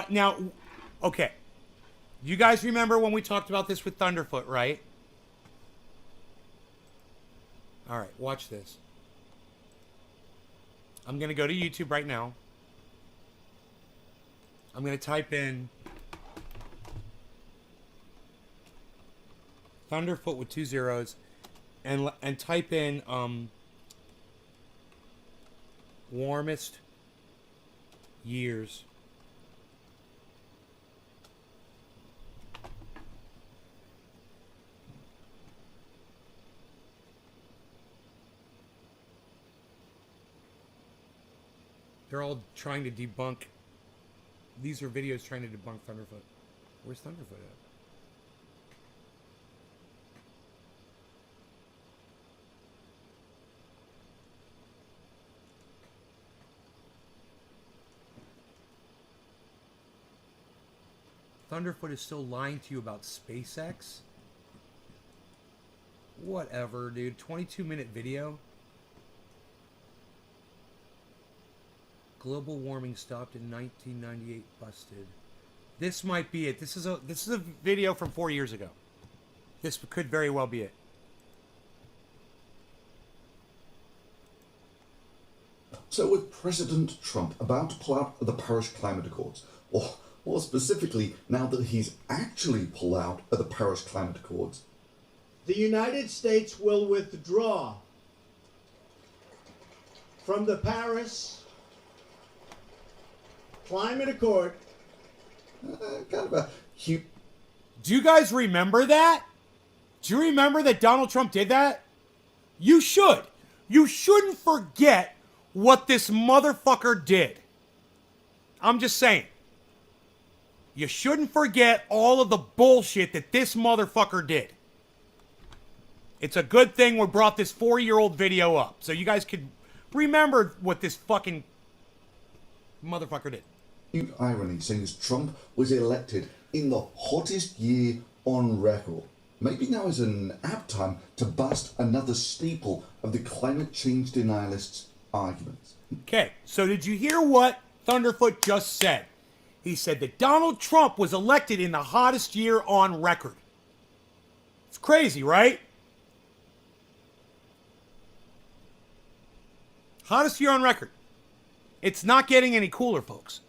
now, okay. You guys remember when we talked about this with Thunderfoot, right? All right, watch this. I'm going to go to YouTube right now. I'm going to type in Thunderfoot with 2 zeros and type in warmest years. They're all trying to debunk. These are videos trying to debunk Thunderfoot. Where's Thunderfoot at? Thunderfoot is still lying to you about SpaceX? Whatever, dude. 22-minute video. Global warming stopped in 1998. Busted. This might be it. This is a video from 4 years ago. This could very well be it. So with President Trump about to pull out of the Paris Climate Accords, or more specifically, now that he's actually pulled out of the Paris Climate Accords, the United States will withdraw from the Paris Climate Accord. kind of a cute. Do you guys remember that? Do you remember that Donald Trump did that? You should. You shouldn't forget what this motherfucker did. I'm just saying. You shouldn't forget all of the bullshit that this motherfucker did. It's a good thing we brought this 4-year-old video up so you guys could remember what this fucking motherfucker did. Cute irony, seeing as Trump was elected in the hottest year on record. Maybe now is an apt time to bust another staple of the climate change denialists' arguments. Okay, so did you hear what Thunderfoot just said? He said that Donald Trump was elected in the hottest year on record. It's crazy, right? Hottest year on record. It's not getting any cooler, folks.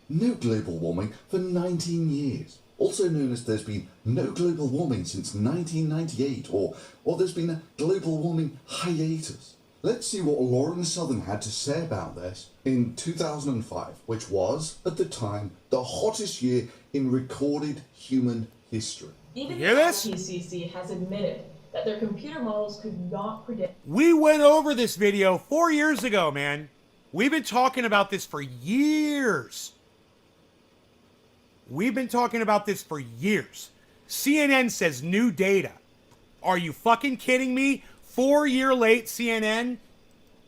No global warming for 19 years. Also known as there's been no global warming since 1998, or there's been a global warming hiatus. Let's see what Lauren Southern had to say about this in 2005, which was, at the time, the hottest year in recorded human history. Even You hear the this? IPCC has admitted that their computer models could not predict. We went over this video 4 years ago, man. We've been talking about this for years. We've been talking about this for years. CNN says new data. Are you fucking kidding me? 4 year late, CNN?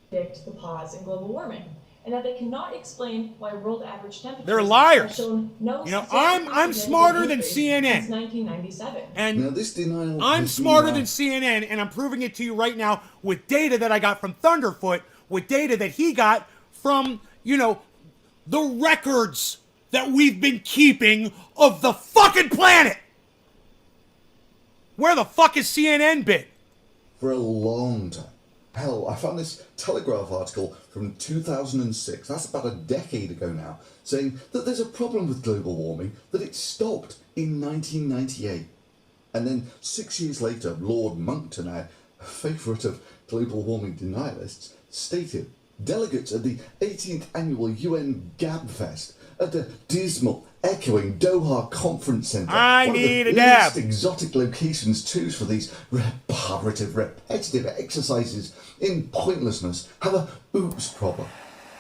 Predict the pause in global warming, and that they cannot explain why world average temperatures They're liars. have shown no You know, statistically I'm significant smarter than increase CNN. since 1997. Now And this denial I'm has been smarter around- than CNN, and I'm proving it to you right now with data that I got from Thunderfoot, with data that he got from, you know, the records that we've been keeping of the fucking planet. Where the fuck is CNN been? for a long time. Hell, I found this Telegraph article from 2006, that's about a decade ago now, saying that there's a problem with global warming, that it stopped in 1998. And then 6 years later, Lord Monckton, a favourite of global warming denialists, stated delegates at the 18th annual UN Gabfest at the dismal, echoing Doha Conference Centre. I one need of a the dab. least exotic locations to choose for these repetitive exercises in pointlessness have a oops problem.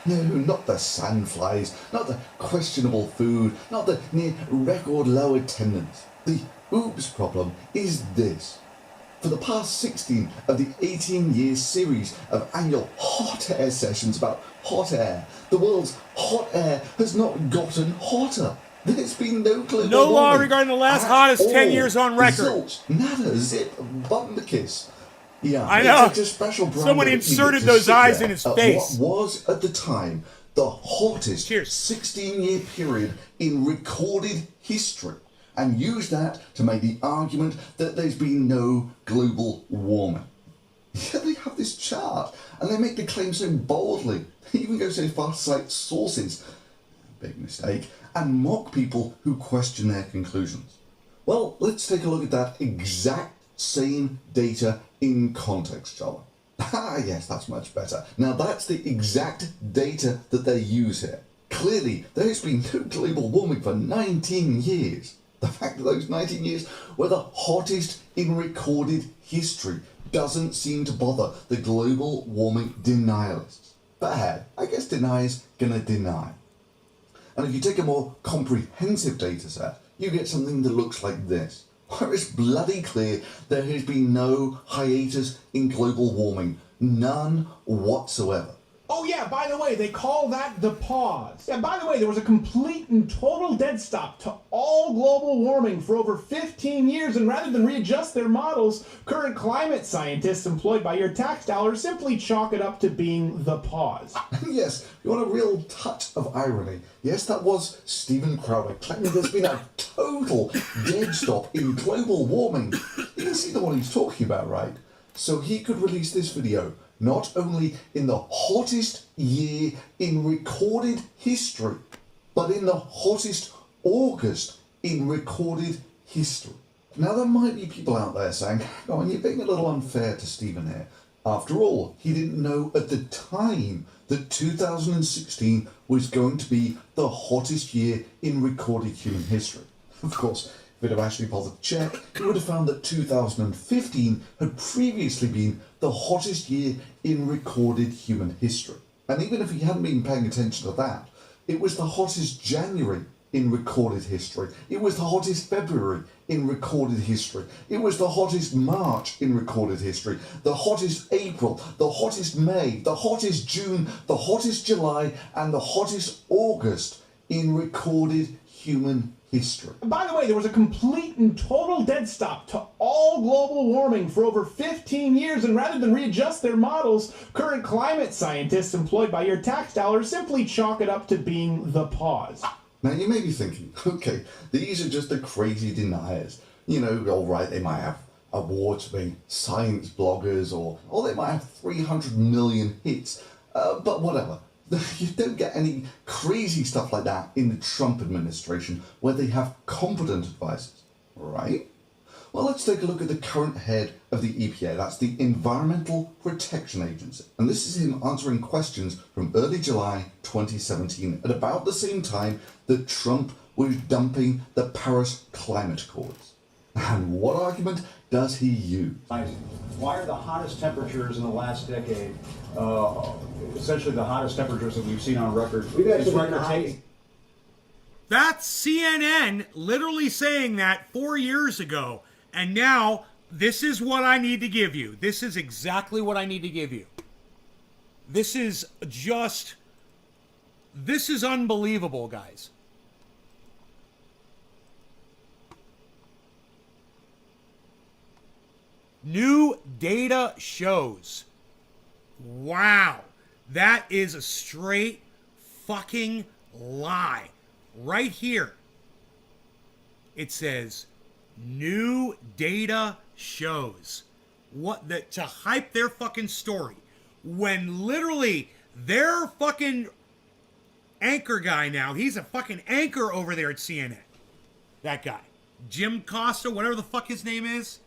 No, not the sandflies, not the questionable food, not the near record low attendance. The oops problem is this. For the past 16 of the 18-year series of annual hot air sessions about hot air, the world's hot air has not gotten hotter. There's been no global No law warming regarding the last at hottest 10 all. years on record. Zilch, nada, zip, bumperkiss. Yeah, I know. it's a special brand Someone of inserted idiot to those sit eyes there in his at face. What was at the time the hottest Cheers. 16-year period in recorded history. and use that to make the argument that there's been no global warming. Yeah, they have this chart, and they make the claim so boldly. They even go so far to cite sources, big mistake, and mock people who question their conclusions. Well, let's take a look at that exact same data in context, shall we? Ah, yes, that's much better. Now that's the exact data that they use here. Clearly, there's been no global warming for 19 years. The fact that those 19 years were the hottest in recorded history doesn't seem to bother the global warming denialists. But hey, I guess deny's gonna deny. And if you take a more comprehensive data set, you get something that looks like this, where it's bloody clear there has been no hiatus in global warming, none whatsoever. Oh yeah, by the way, they call that the pause. Yeah, by the way, there was a complete and total dead stop to all global warming for over 15 years, and rather than readjust their models, current climate scientists employed by your tax dollars simply chalk it up to being the pause. Yes, you want a real touch of irony. Yes, that was Stephen Crowder claiming there's been a total dead stop in global warming. You can see the one he's talking about, right? So he could release this video not only in the hottest year in recorded history, but in the hottest August in recorded history. Now there might be people out there saying, "Hang on, you're being a little unfair to Stephen here. After all, he didn't know at the time that 2016 was going to be the hottest year in recorded human history." Of course, if it had actually bothered to check, he would have found that 2015 had previously been the hottest year in recorded human history. And even if he hadn't been paying attention to that, it was the hottest January in recorded history. It was the hottest February in recorded history. It was the hottest March in recorded history. The hottest April, the hottest May, the hottest June, the hottest July, and the hottest August in recorded human history. By the way, there was a complete and total dead stop to all global warming for over 15 years, and rather than readjust their models, current climate scientists employed by your tax dollars simply chalk it up to being the pause. Now you may be thinking, okay, these are just the crazy deniers. You know, all right, they might have awards for being science bloggers, or they might have 300 million hits, but whatever. You don't get any crazy stuff like that in the Trump administration, where they have competent advisors, right? Well, let's take a look at the current head of the EPA. That's the Environmental Protection Agency. And this is him answering questions from early July 2017, at about the same time that Trump was dumping the Paris Climate Accords. And what argument does he use? Why are the hottest temperatures in the last decade, essentially the hottest temperatures that we've seen on record? Is record taking? That's CNN literally saying that 4 years ago. And now, this is what I need to give you. This is exactly what I need to give you. This is unbelievable, guys. New data shows. Wow. That is a straight fucking lie. Right here. It says, new data shows. To hype their fucking story. When literally their fucking anchor guy now, he's a fucking anchor over there at CNN. That guy. Jim Costa, whatever the fuck his name is.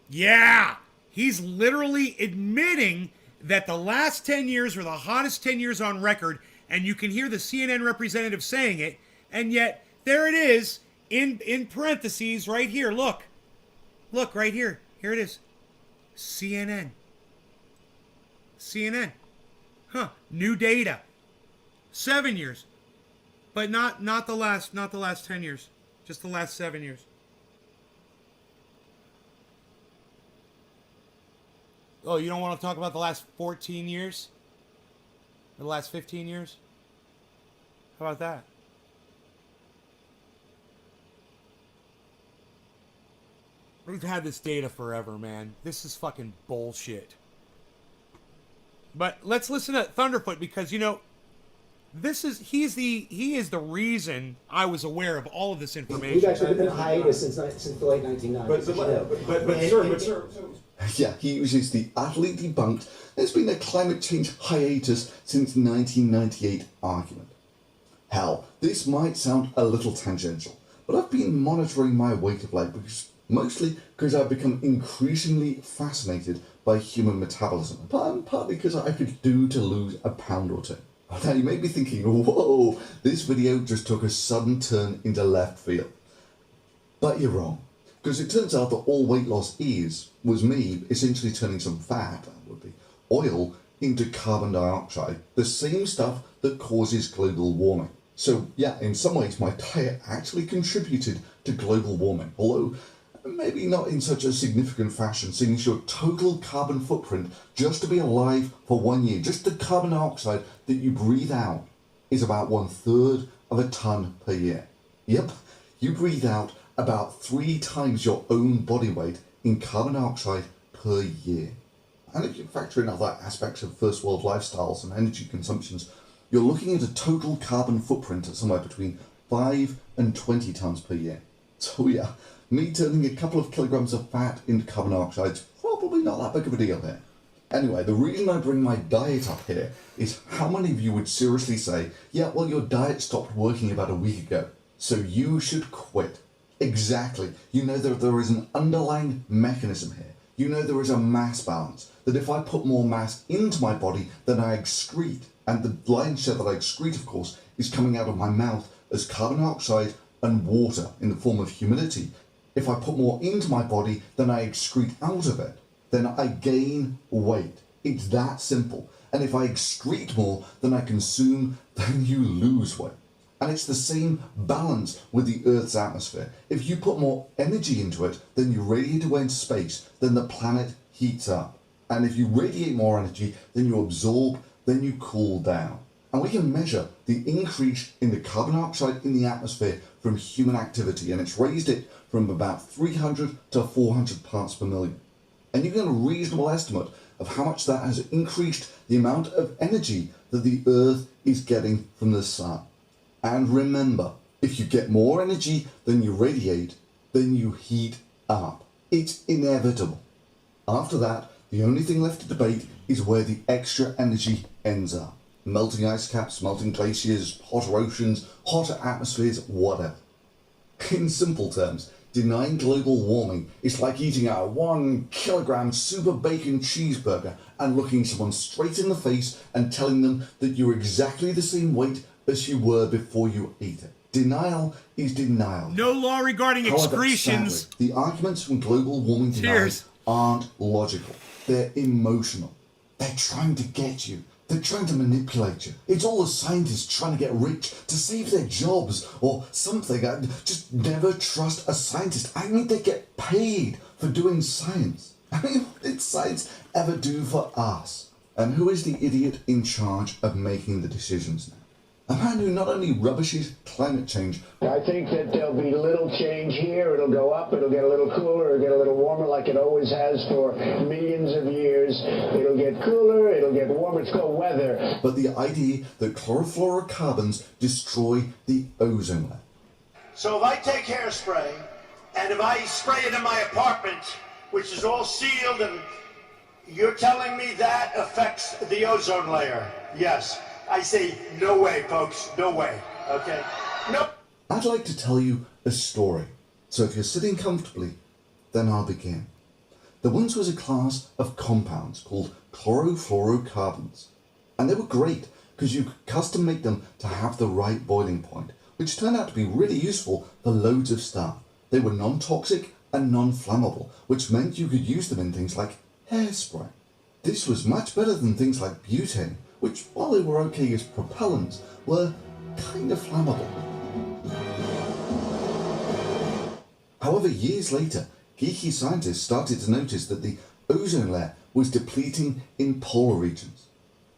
Yeah, he's literally admitting that the last 10 years were the hottest 10 years on record, and you can hear the CNN representative saying it, and yet there it is in parentheses right here. Look right here. Here it is. CNN. New data. 7 years. But not the last 10 years. Just the last 7 years. Oh, you don't want to talk about the last 14 years? Or the last 15 years? How about that? We've had this data forever, man. This is fucking bullshit. But let's listen to Thunderfoot, because, you know, he is the reason I was aware of all of this You information. guys have been in hiatus since the late 1990s. Sir, Yeah, he uses the athlete debunked there's been a climate change hiatus since 1998 argument. Hell, this might sound a little tangential, but I've been monitoring my weight of late mostly because I've become increasingly fascinated by human metabolism, and partly because I could do to lose a pound or two. Now you may be thinking, whoa, this video just took a sudden turn into left field. But you're wrong, because it turns out that all weight loss was me essentially turning some fat, that would be oil, into carbon dioxide, the same stuff that causes global warming. So yeah, in some ways my diet actually contributed to global warming, although maybe not in such a significant fashion, seeing as your total carbon footprint just to be alive for 1 year, just the carbon dioxide that you breathe out, is about 1/3 of a ton per year. Yep, you breathe out about 3 times your own body weight in carbon dioxide per year. And if you factor in other aspects of first world lifestyles and energy consumptions, you're looking at a total carbon footprint of somewhere between 5 and 20 tons per year. So yeah, me turning a couple of kilograms of fat into carbon dioxide is probably not that big of a deal here. Anyway, the reason I bring my diet up here is how many of you would seriously say, yeah, well, your diet stopped working about a week ago, so you should quit. Exactly. You know that there is an underlying mechanism here. You know there is a mass balance, that if I put more mass into my body than I excrete, and the lion's share that I excrete, of course, is coming out of my mouth as carbon dioxide and water in the form of humidity. If I put more into my body than I excrete out of it, then I gain weight. It's that simple. And if I excrete more than I consume, then you lose weight. And it's the same balance with the Earth's atmosphere. If you put more energy into it than you radiate away into space, then the planet heats up. And if you radiate more energy than you absorb, then you cool down. And we can measure the increase in the carbon dioxide in the atmosphere from human activity, and it's raised it from about 300 to 400 parts per million. And you get a reasonable estimate of how much that has increased the amount of energy that the Earth is getting from the sun. And remember, if you get more energy than you radiate, then you heat up. It's inevitable. After that, the only thing left to debate is where the extra energy ends up. Melting ice caps, melting glaciers, hotter oceans, hotter atmospheres, whatever. In simple terms, denying global warming is like eating a 1 kilogram super bacon cheeseburger and looking someone straight in the face and telling them that you're exactly the same weight as you were before you ate it. Denial is denial. No law regarding However, excretions. sadly, the arguments from global warming deniers aren't logical. They're emotional. They're trying to get you. They're trying to manipulate you. It's all the scientists trying to get rich to save their jobs or something. I just never trust a scientist. I mean, they get paid for doing science. I mean, what did science ever do for us? And who is the idiot in charge of making the decisions now? A man who not only rubbishes climate change. I think that there'll be little change here. It'll go up, it'll get a little cooler, it'll get a little warmer like it always has for millions of years. It'll get cooler, it'll get warmer, it's called weather. But the idea that chlorofluorocarbons destroy the ozone layer. So if I take hairspray, and if I spray it in my apartment, which is all sealed, and you're telling me that affects the ozone layer? Yes. I say, no way, folks, no way, okay? No. I'd like to tell you a story. So if you're sitting comfortably, then I'll begin. There once was a class of compounds called chlorofluorocarbons. And they were great because you could custom make them to have the right boiling point, which turned out to be really useful for loads of stuff. They were non-toxic and non-flammable, which meant you could use them in things like hairspray. This was much better than things like butane, which, while they were okay as propellants, were kind of flammable. However, years later, geeky scientists started to notice that the ozone layer was depleting in polar regions.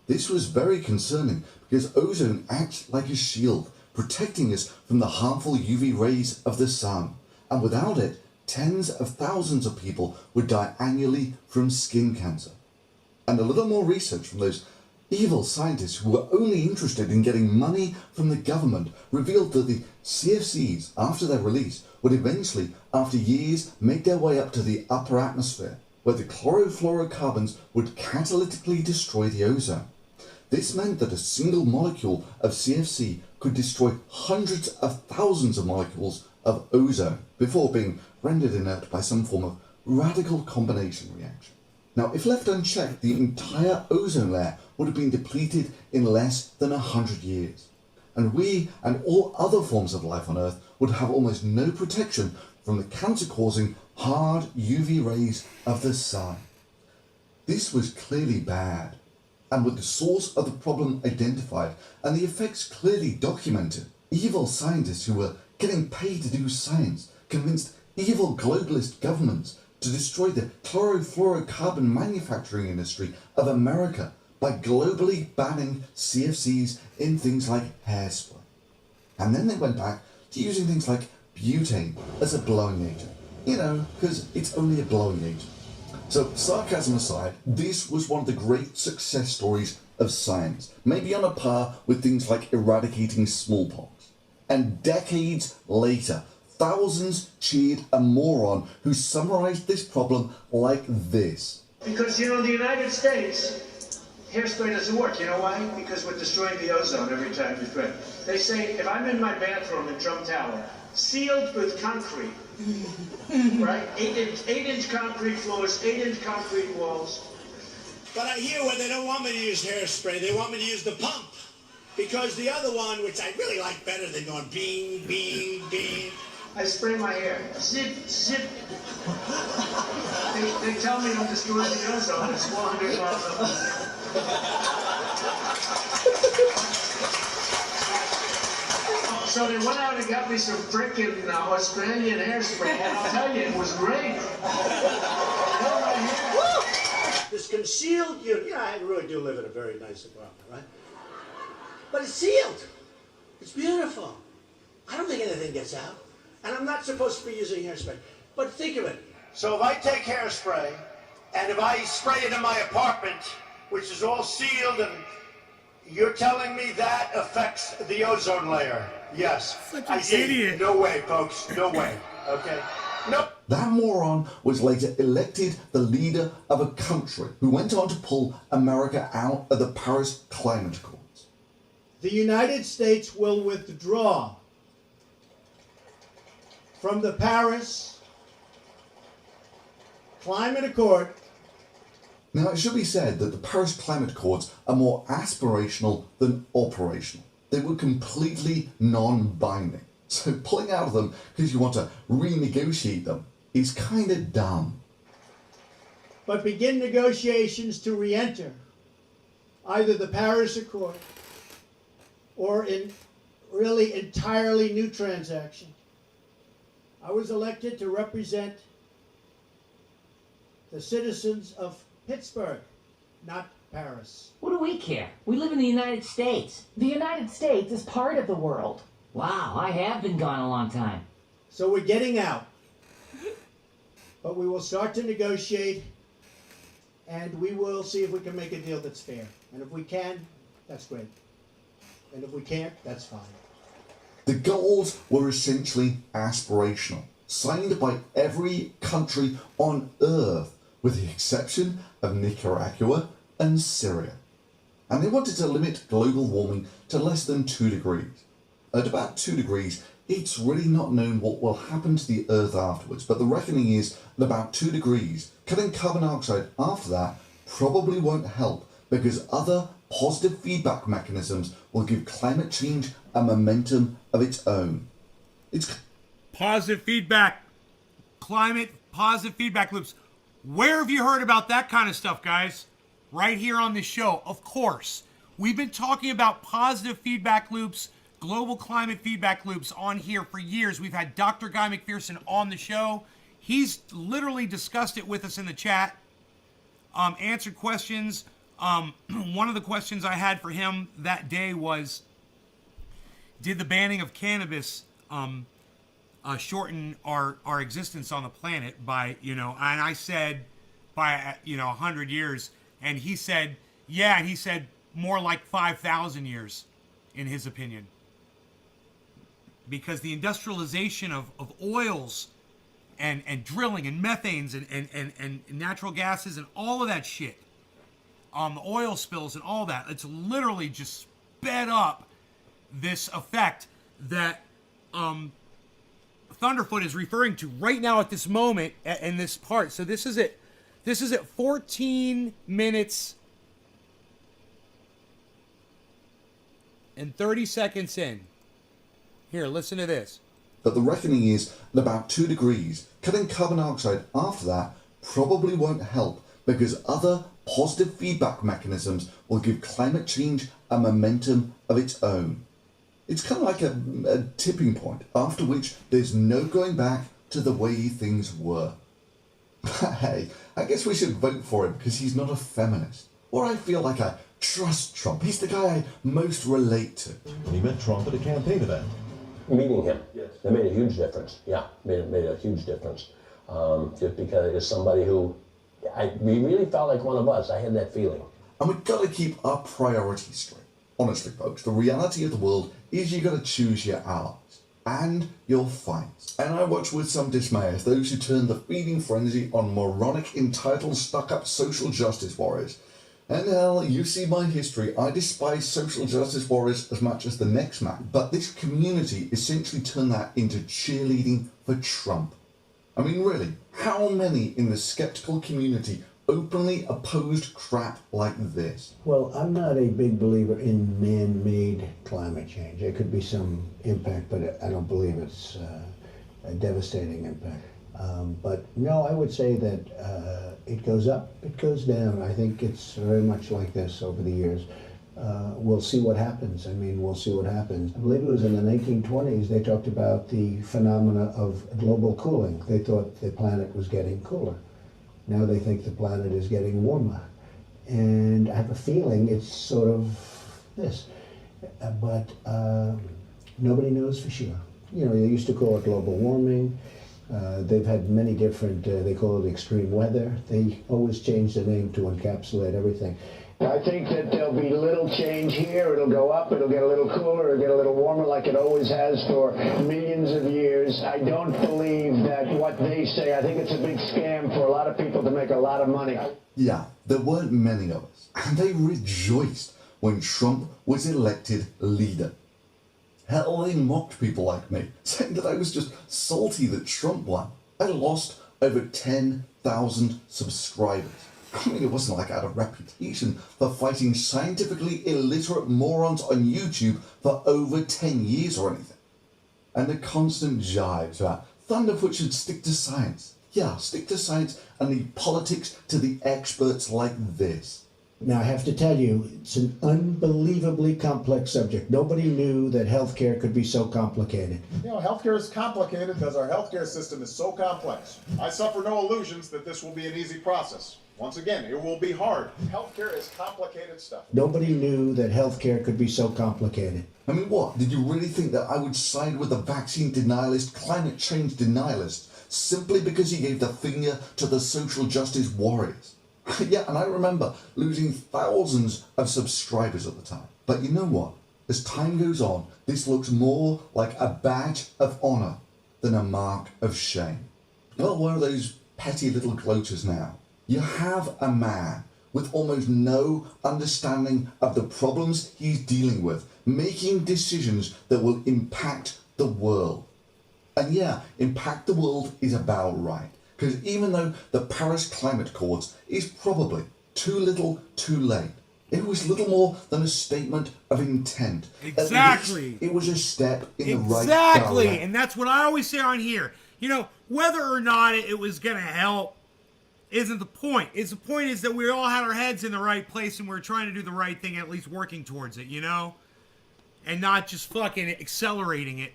This was very concerning because ozone acts like a shield, protecting us from the harmful UV rays of the sun. And without it, tens of thousands of people would die annually from skin cancer. And a little more research from those Evil scientists who were only interested in getting money from the government revealed that the CFCs, after their release, would eventually, after years, make their way up to the upper atmosphere, where the chlorofluorocarbons would catalytically destroy the ozone. This meant that a single molecule of CFC could destroy hundreds of thousands of molecules of ozone before being rendered inert by some form of radical combination reaction. Now, if left unchecked, the entire ozone layer would have been depleted in less than 100 years. And we and all other forms of life on Earth would have almost no protection from the cancer-causing hard UV rays of the sun. This was clearly bad. And with the source of the problem identified and the effects clearly documented, evil scientists who were getting paid to do science convinced evil globalist governments to destroy the chlorofluorocarbon manufacturing industry of America by globally banning CFCs in things like hairspray. And then they went back to using things like butane as a blowing agent. You know, because it's only a blowing agent. So, sarcasm aside, this was one of the great success stories of science, maybe on a par with things like eradicating smallpox. And decades later, thousands cheered a moron who summarized this problem like this. Because, you know, the United States, hairspray doesn't work. You know why? Because we're destroying the ozone every time you spray. They say, if I'm in my bathroom in Trump Tower, sealed with concrete, right? 8-inch concrete floors, 8-inch concrete walls. But I hear where they don't want me to use hairspray. They want me to use the pump. Because the other one, which I really like better than going bing, bing, bing. I spray my hair. Zip, zip. They tell me I'm destroying the ozone. It's 400 miles up. So they went out and got me some frickin' Australian hairspray, and I'll tell you, it was great. This concealed unit, you know, I really do live in a very nice apartment, right? But it's sealed. It's beautiful. I don't think anything gets out. And I'm not supposed to be using hairspray. But think of it. So if I take hairspray, and if I spray it in my apartment, which is all sealed, and you're telling me that affects the ozone layer? Yes. Such I an see. idiot. No way, folks. No way. Okay? Nope. That moron was later elected the leader of a country who went on to pull America out of the Paris Climate Accords. The United States will withdraw from the Paris Climate Accord. Now, it should be said that the Paris Climate Accords are more aspirational than operational. They were completely non-binding. So pulling out of them because you want to renegotiate them is kind of dumb. But begin negotiations to re-enter either the Paris Accord or in really entirely new transaction. I was elected to represent the citizens of Pittsburgh, not Paris. What do we care? We live in the United States. The United States is part of the world. Wow, I have been gone a long time. So we're getting out. But we will start to negotiate, and we will see if we can make a deal that's fair. And if we can, that's great. And if we can't, that's fine. The goals were essentially aspirational, signed by every country on Earth, with the exception of Nicaragua and Syria. And they wanted to limit global warming to less than 2 degrees. At about 2 degrees, it's really not known what will happen to the Earth afterwards, but the reckoning is at about 2 degrees, cutting carbon dioxide after that probably won't help, because other positive feedback mechanisms will give climate change a momentum of its own. It's Positive feedback. Climate positive feedback loops. Where have you heard about that kind of stuff, guys? Right here on this show, of course. We've been talking about positive feedback loops, global climate feedback loops on here for years. We've had Dr. Guy McPherson on the show. He's literally discussed it with us in the chat, answered questions. One of the questions I had for him that day was, did the banning of cannabis shorten our existence on the planet by, and I said by, 100 years. And he said, yeah. And he said, more like 5,000 years, in his opinion. Because the industrialization of oils and drilling and methanes and natural gases and all of that shit, the oil spills and all that, it's literally just sped up this effect that Thunderfoot is referring to right now at this moment in this part. So this is it. This is at 14 minutes and 30 seconds in. Here, listen to this. But the reckoning is at about 2 degrees. Cutting carbon dioxide after that probably won't help, because other positive feedback mechanisms will give climate change a momentum of its own. It's kind of like a tipping point, after which there's no going back to the way things were. Hey, I guess we should vote for him because he's not a feminist. Or I feel like I trust Trump. He's the guy I most relate to. He met Trump at a campaign event. Meeting him, yes, that made a huge difference. Yeah, made a huge difference. Just because it's somebody who, we really felt like one of us. I had that feeling. And we've got to keep our priorities straight. Honestly, folks, the reality of the world is you got to choose your allies and your fights. And I watch with some dismay as those who turn the feeding frenzy on moronic, entitled, stuck-up social justice warriors. And hell, you see my history. I despise social justice warriors as much as the next man. But this community essentially turned that into cheerleading for Trump. I mean, really, how many in the skeptical community openly opposed crap like this? Well, I'm not a big believer in man-made climate change. There could be some impact, but I don't believe it's a devastating impact. But no, I would say that it goes up, it goes down. I think it's very much like this over the years. We'll see what happens. I mean, we'll see what happens. I believe it was in the 1920s they talked about the phenomena of global cooling. They thought the planet was getting cooler. Now they think the planet is getting warmer. And I have a feeling it's sort of this. But nobody knows for sure. You know, they used to call it global warming. They've had many different, they call it extreme weather. They always change the name to encapsulate everything. I think that there'll be little change here. It'll go up, it'll get a little cooler, it'll get a little warmer like it always has for millions of years. I don't believe that what they say, I think it's a big scam for a lot of people to make a lot of money. Yeah, there weren't many of us, and they rejoiced when Trump was elected leader. Hell, they mocked people like me, saying that I was just salty that Trump won. I lost over 10,000 subscribers. I mean, it wasn't like I had a reputation for fighting scientifically illiterate morons on YouTube for over 10 years or anything. And the constant jibes about Thunderfoot should stick to science. Yeah, stick to science and leave politics to the experts like this. Now, I have to tell you, it's an unbelievably complex subject. Nobody knew that healthcare could be so complicated. You know, healthcare is complicated because our healthcare system is so complex. I suffer no illusions that this will be an easy process. Once again, it will be hard. Healthcare is complicated stuff. Nobody knew that healthcare could be so complicated. I mean, what? Did you really think that I would side with the vaccine denialist, climate change denialist, simply because he gave the finger to the social justice warriors? Yeah, and I remember losing thousands of subscribers at the time. But you know what? As time goes on, this looks more like a badge of honor than a mark of shame. Well, where are those petty little gloaters now? You have a man with almost no understanding of the problems he's dealing with, making decisions that will impact the world. And yeah, impact the world is about right. Because even though the Paris Climate Accords is probably too little, too late, it was little more than a statement of intent. Exactly. It was a step in the right direction. Exactly. And that's what I always say on here. You know, whether or not it was going to help isn't the point. The point is that we all had our heads in the right place and we're trying to do the right thing, at least working towards it, you know? And not just fucking accelerating it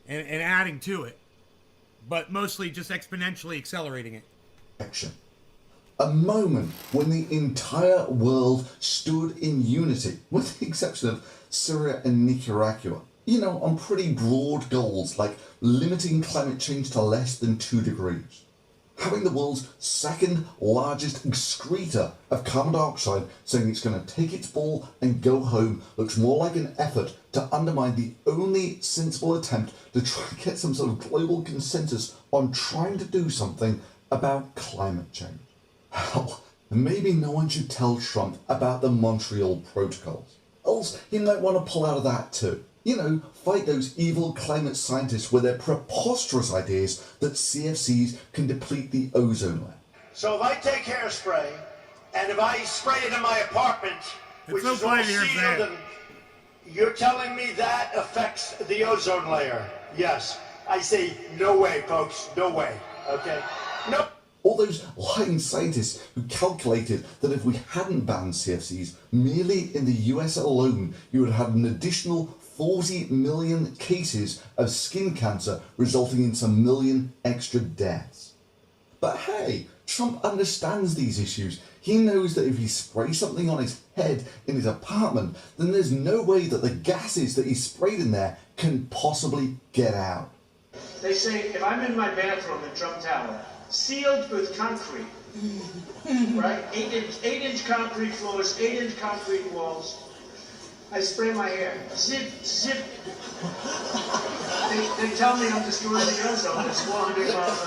and adding to it. But mostly just exponentially accelerating it. Action. A moment when the entire world stood in unity, with the exception of Syria and Nicaragua. You know, on pretty broad goals like limiting climate change to less than 2 degrees. Having the world's second largest excreter of carbon dioxide saying it's going to take its ball and go home looks more like an effort to undermine the only sensible attempt to try and get some sort of global consensus on trying to do something about climate change. Hell, maybe no one should tell Trump about the Montreal protocols. Else he might want to pull out of that too. You know, fight those evil climate scientists with their preposterous ideas that CFCs can deplete the ozone layer. So if I take hairspray, and if I spray it in my apartment, which is all sealed, and you're telling me that affects the ozone layer? Yes. I say, no way, folks, no way, okay? No. All those lying scientists who calculated that if we hadn't banned CFCs, merely in the US alone, you would have an additional 40 million cases of skin cancer, resulting in some million extra deaths. But hey, Trump understands these issues. He knows that if he sprays something on his head in his apartment, then there's no way that the gases that he sprayed in there can possibly get out. They say if I'm in my bathroom in Trump Tower, sealed with concrete, right? 8-inch concrete floors, 8-inch concrete walls. I spray my hair. Zip, zip. They tell me I'm destroying the ozone. It's 400 miles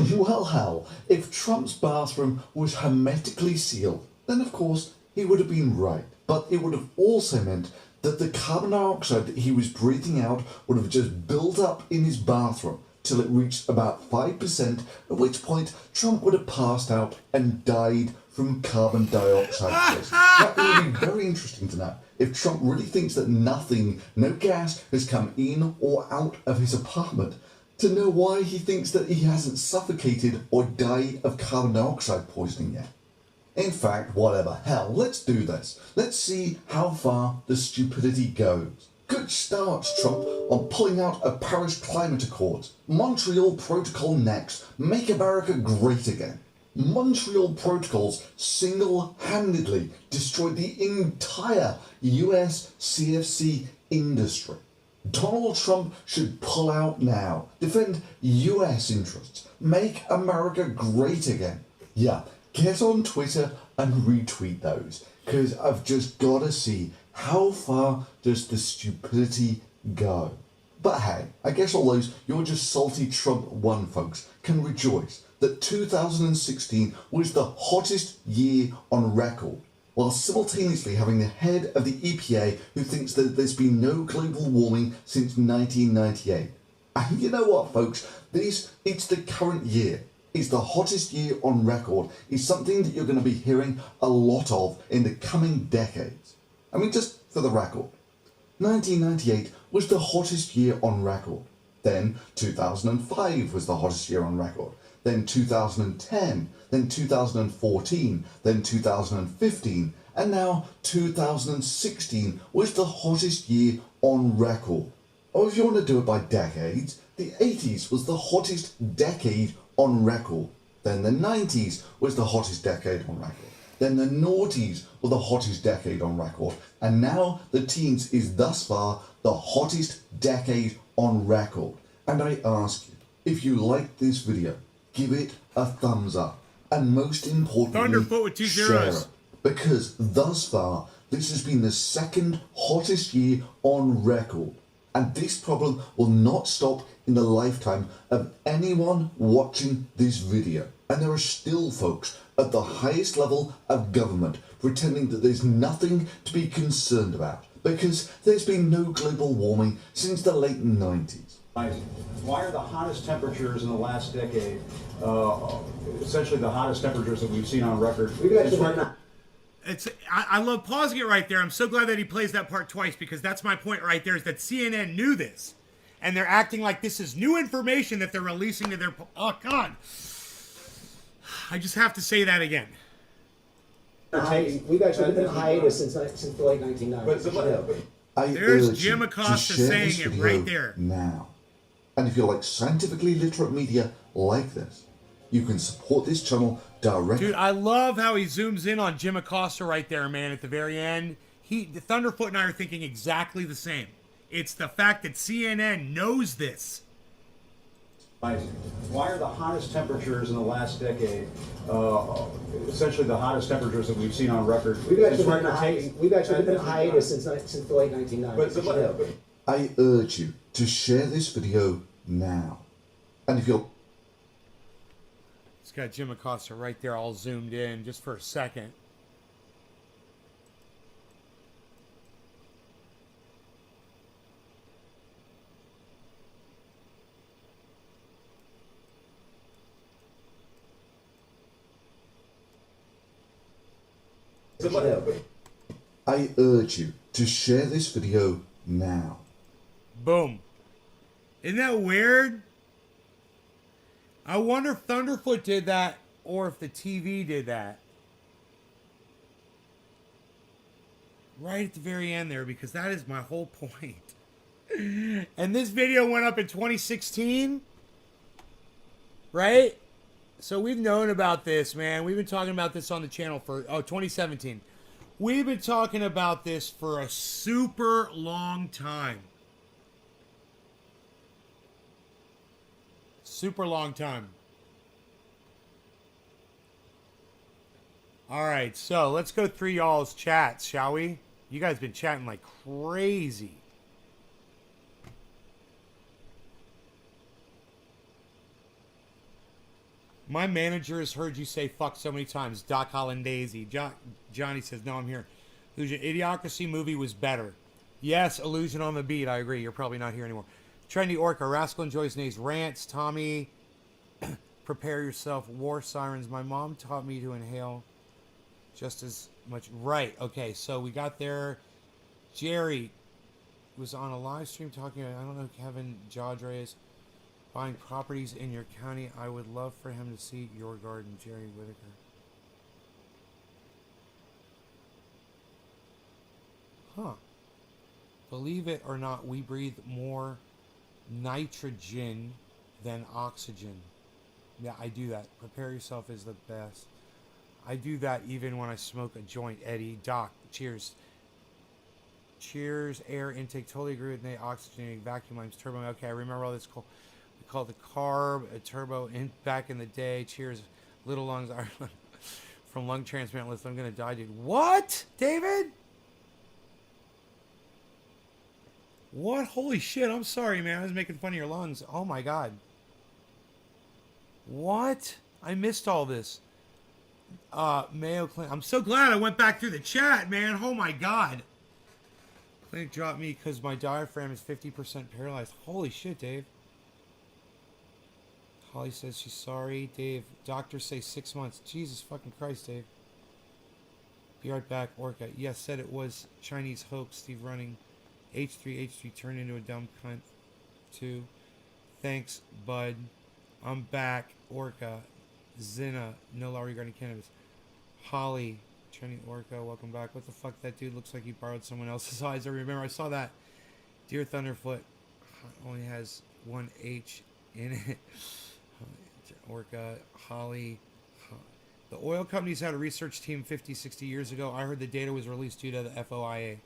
up. Well, hell, if Trump's bathroom was hermetically sealed, then of course he would have been right. But it would have also meant that the carbon dioxide that he was breathing out would have just built up in his bathroom till it reached about 5%, at which point Trump would have passed out and died from carbon dioxide poisoning. That would be very interesting to know. If Trump really thinks that no gas has come in or out of his apartment, to know why he thinks that he hasn't suffocated or died of carbon dioxide poisoning yet. In fact, whatever, hell, let's do this. Let's see how far the stupidity goes. Good start, Trump, on pulling out of Paris Climate Accords. Montreal Protocol next. Make America great again. Montreal Protocols single-handedly destroyed the entire US CFC industry. Donald Trump should pull out now. Defend US interests. Make America great again. Yeah, get on Twitter and retweet those, because I've just got to see how far does the stupidity go. But hey, I guess all those you're just salty Trump won folks can rejoice that 2016 was the hottest year on record, while simultaneously having the head of the EPA who thinks that there's been no global warming since 1998. And you know what, folks? It's the current year. It's the hottest year on record. It's something that you're going to be hearing a lot of in the coming decades. I mean, just for the record, 1998 was the hottest year on record. Then 2005 was the hottest year on record. Then 2010, then 2014, then 2015, and now 2016 was the hottest year on record. Or if you want to do it by decades, the 80s was the hottest decade on record. Then the 90s was the hottest decade on record. Then the noughties were the hottest decade on record. And now the teens is thus far the hottest decade on record. And I ask you, if you like this video, give it a thumbs up. And most importantly, Thunderfoot with 2 share zeros. it. Because thus far, this has been the second hottest year on record. And this problem will not stop in the lifetime of anyone watching this video. And there are still folks at the highest level of government pretending that there's nothing to be concerned about, because there's been no global warming since the late 90s. Why are the hottest temperatures in the last decade essentially the hottest temperatures that we've seen on record? I love pausing it right there. I'm so glad that he plays that part twice, because that's my point right there, is that CNN knew this. And they're acting like this is new information that they're releasing to their... Oh, God. I just have to say that again. We've actually been in hiatus since the late 1990s. There's Jim Acosta saying it right there. Now. And if you like scientifically literate media like this, you can support this channel directly. Dude, I love how he zooms in on Jim Acosta right there, man, at the very end. The Thunderfoot and I are thinking exactly the same. It's the fact that CNN knows this. Why are the hottest temperatures in the last decade essentially the hottest temperatures that we've seen on record? We've actually been in hiatus since the late 1990s. I urge you to share this video now. And if you're... It's got Jim Acosta right there all zoomed in just for a second. I urge you to share this video now. Boom. Isn't that weird? I wonder if Thunderfoot did that or if the TV did that. Right at the very end there, because that is my whole point. And this video went up in 2016. Right? So we've known about this, man. We've been talking about this on the channel for 2017. We've been talking about this for a super long time. Super long time. All right, so let's go through y'all's chats, shall we? You guys been chatting like crazy. My manager has heard you say fuck so many times. Doc Hollandaise. Johnny says, no, I'm here. Illusion. Idiocracy movie was better. Yes, Illusion on the Beat. I agree. You're probably not here anymore. Trendy Orca. Rascal enjoys Nate's rants. Tommy, prepare yourself. War Sirens. My mom taught me to inhale just as much. Right. Okay, so we got there. Jerry was on a live stream talking. I don't know, Kevin Jodre is buying properties in your county. I would love for him to see your garden, Jerry Whitaker. Huh. Believe it or not, we breathe more nitrogen than oxygen. Yeah, I do that. Prepare yourself is the best. I do that even when I smoke a joint, Eddie. Doc, cheers. Cheers, air intake. Totally agree with Nate. Oxygenating vacuum lines, turbo. Okay, I remember all this. We called the carb a turbo back in the day. Cheers, Little Lungs Ireland. From lung transplant list. I'm gonna die, dude. What, David? What? Holy shit! I'm sorry, man. I was making fun of your lungs. Oh my god. What? I missed all this. Mayo Clinic. I'm so glad I went back through the chat, man. Oh my god. Clinic dropped me because my diaphragm is 50% paralyzed. Holy shit, Dave. Holly says she's sorry. Dave, doctors say 6 months. Jesus fucking Christ, Dave. Be right back, Orca. Yes, said it was Chinese hoax. Steve running. H3 turned into a dumb cunt. 2. Thanks, bud. I'm back. Orca. Zina. No law regarding cannabis. Holly. Chinese Orca. Welcome back. What the fuck? That dude looks like he borrowed someone else's eyes. I remember. I saw that. Dear Thunderfoot. Only has one H in it. Orca. Holly. The oil companies had a research team 50, 60 years ago. I heard the data was released due to the FOIA.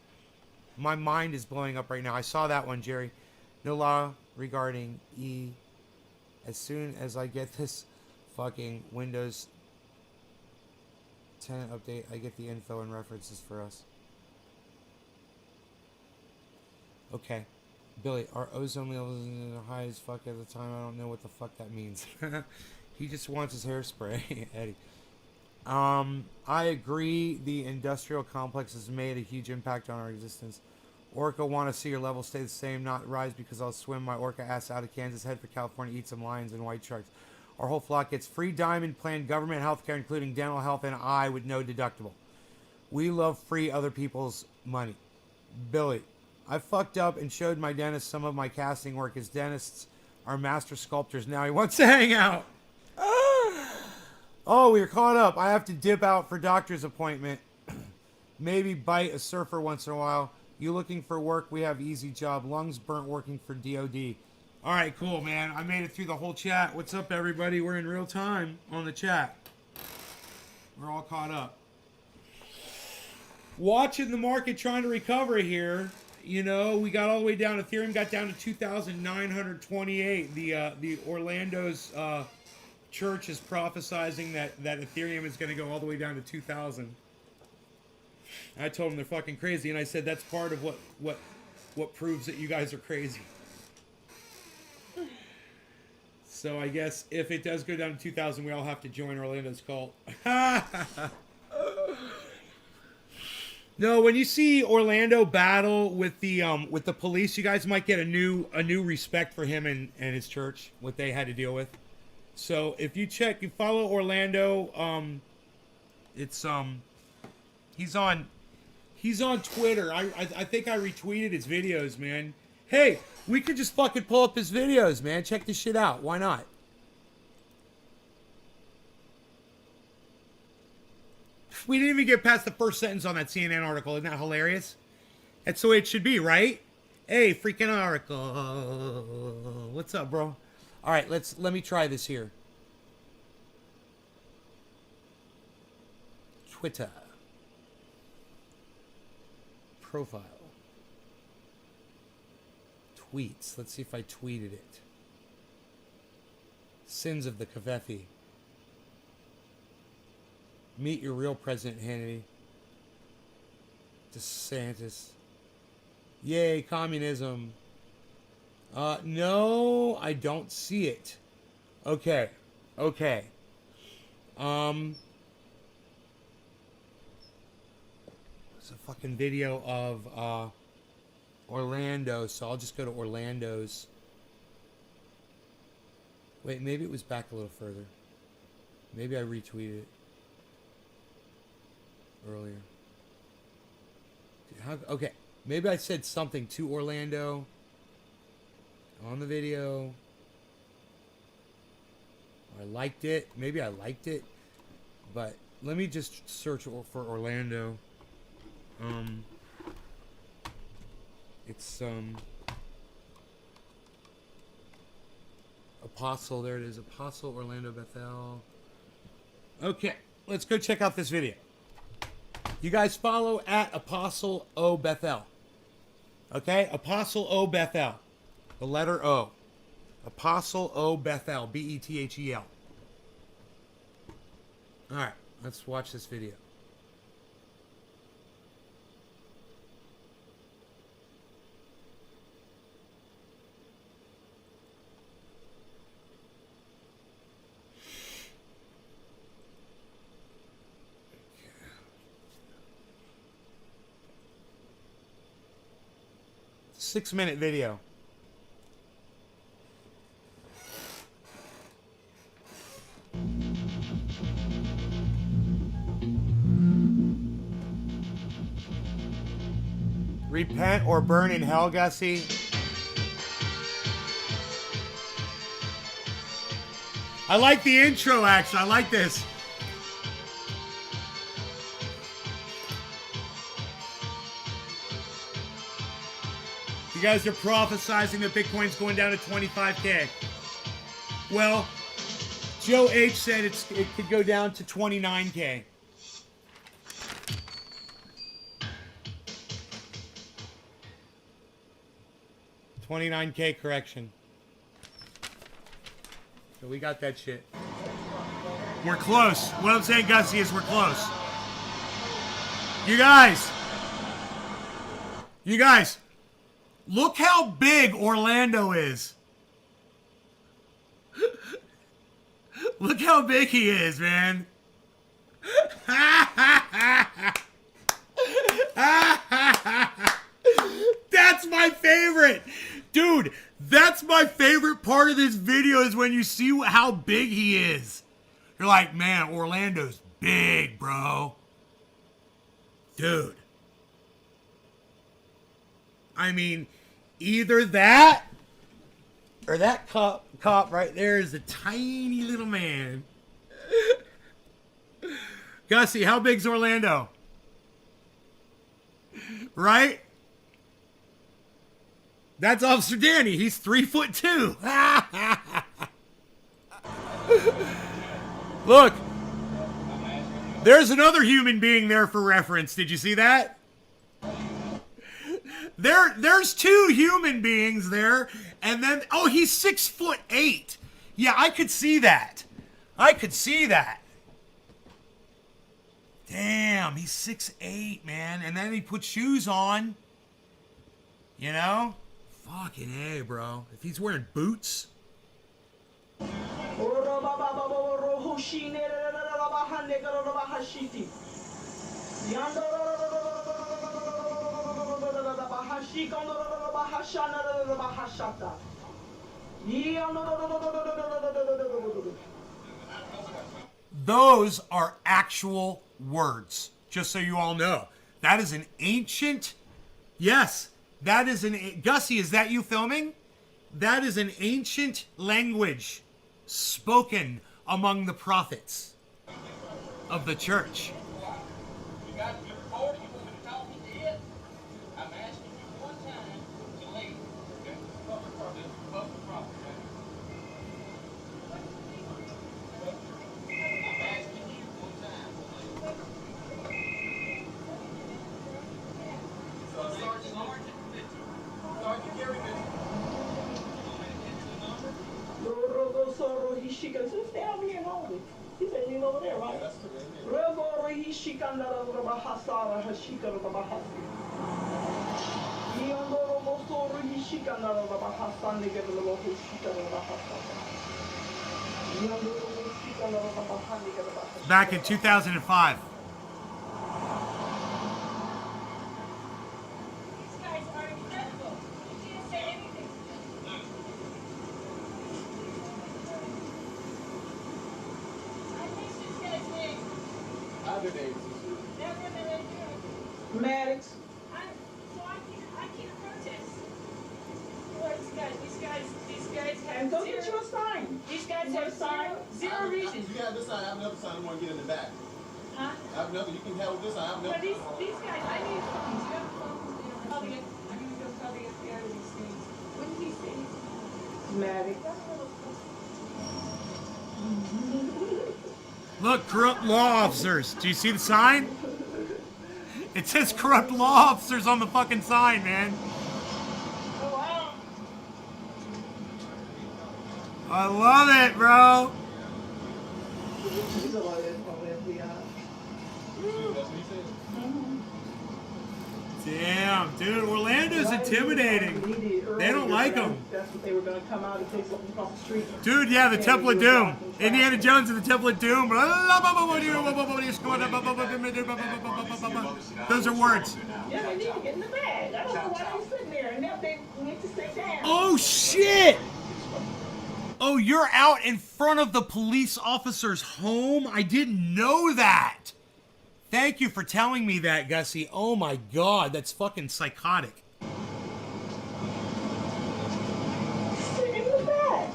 My mind is blowing up right now. I saw that one, Jerry. No law regarding E. As soon as I get this fucking Windows 10 update, I get the info and references for us. Okay. Billy, our ozone levels are high as fuck at the time. I don't know what the fuck that means. He just wants his hairspray, Eddie. I agree the industrial complex has made a huge impact on our existence. Orca want to see your level stay the same, not rise, because I'll swim my orca ass out of Kansas, head for California, eat some lions and white sharks. Our whole flock gets free diamond plan, government health care, including dental health and eye with no deductible. We love free other people's money. Billy, I fucked up and showed my dentist some of my casting work. His dentists are master sculptors now. He wants to hang out. Oh, we're caught up. I have to dip out for doctor's appointment. Maybe bite a surfer once in a while. You looking for work? We have easy job. Lungs burnt working for DOD. All right, cool, man. I made it through the whole chat. What's up, everybody? We're in real time on the chat. We're all caught up. Watching the market trying to recover here. You know, we got all the way down. Ethereum got down to 2,928. The Orlando's church is prophesizing that Ethereum is going to go all the way down to 2,000. I told them they're fucking crazy, and I said that's part of what proves that you guys are crazy. So I guess if it does go down to 2,000, we all have to join Orlando's cult. No, when you see Orlando battle with the police, you guys might get a new respect for him and his church, what they had to deal with. So if you follow Orlando, it's he's on Twitter. I think I retweeted his videos, man. Hey, we could just fucking pull up his videos, man. Check this shit out. Why not? We didn't even get past the first sentence on that CNN article. Isn't that hilarious? That's the way it should be, right? Hey, freaking article. What's up, bro? All right, let me try this here. Twitter. Profile. Tweets. Let's see if I tweeted it. Sins of the Coveffee. Meet your real President Hannity. DeSantis. Yay, communism. No, I don't see it. Okay. It's a fucking video of Orlando, so I'll just go to Orlando's. Wait, maybe it was back a little further. Maybe I retweeted it earlier. Okay, maybe I said something to Orlando on the video. I liked it. Maybe I liked it. But let me just search for Orlando. It's Apostle. There it is. Apostle Orlando Bethel. Okay, let's go check out this video. You guys follow at Apostle O Bethel. Okay? Apostle O Bethel. The letter O. Apostle O Bethel. B-E-T-H-E-L. Alright, let's watch this video. Six-minute video. Repent or burn in hell, Gussie. I like the intro, actually. I like this. You guys are prophesizing that Bitcoin's going down to 25K. Well, Joe H said it could go down to 29K. $29K correction. So we got that shit. We're close. What I'm saying, Gussie, is we're close. You guys, look how big Orlando is. Look how big he is, man. That's my favorite. Dude, that's my favorite part of this video is when you see how big he is. You're like, man, Orlando's big, bro. Dude. I mean, either that or that cop right there is a tiny little man. Gussie, how big's Orlando? Right? That's Officer Danny. He's 3'2". Look. There's another human being there for reference. Did you see that? There's two human beings there, and then oh, he's 6'8". Yeah, I could see that. I could see that. Damn, he's 6'8", man, and then he put shoes on. You know, fucking A, bro. If he's wearing boots. Those are actual words, just so you all know. That is an ancient, yes, that is an, Gussie, is that you filming? That is an ancient language spoken among the prophets of the church. You got your report, you want me to talk to it? I'm asking you one time to leave. Okay? Public property, okay? I'm asking you one time to leave. Sergeant Gary Mitchell. He can just stay over here and hold it. He said, lean over there, right? Revoro he shikanda the Bahasara Hashika the Bahasi. Yondoro Mosoro he shikanda the Bahasan, they get the little Shika the Bahasa. Yondoro Shikanda the Bahan, they get the Bahasa. Back in 2005. Maddox. I can't protest. Well, these guys have And go get you a sign. These guys have zero reason. You have this side, I have another side, I want to get in the back. Huh? I have another, you can have this side, I have another. But these guys, I need phones. You have phones? I'm gonna go call the FBI with these things. What did he say? Maddox. Look, corrupt law officers. Do you see the sign? It says corrupt law officers on the fucking sign, man. I love it, bro. He's a lawyer from the FBI. Damn, dude, Orlando's intimidating. They don't like him. That's what they were going to come out and take something across the street. Dude, yeah, the Temple of Doom. Indiana Jones and the Temple of Doom. Those are words. Yeah, they need to get in the bag. I don't know why they're sitting there. And now they need to sit down. Oh, shit. Oh, you're out in front of the police officer's home? I didn't know that. Thank you for telling me that, Gussie. Oh my God, that's fucking psychotic. Sit in the bag.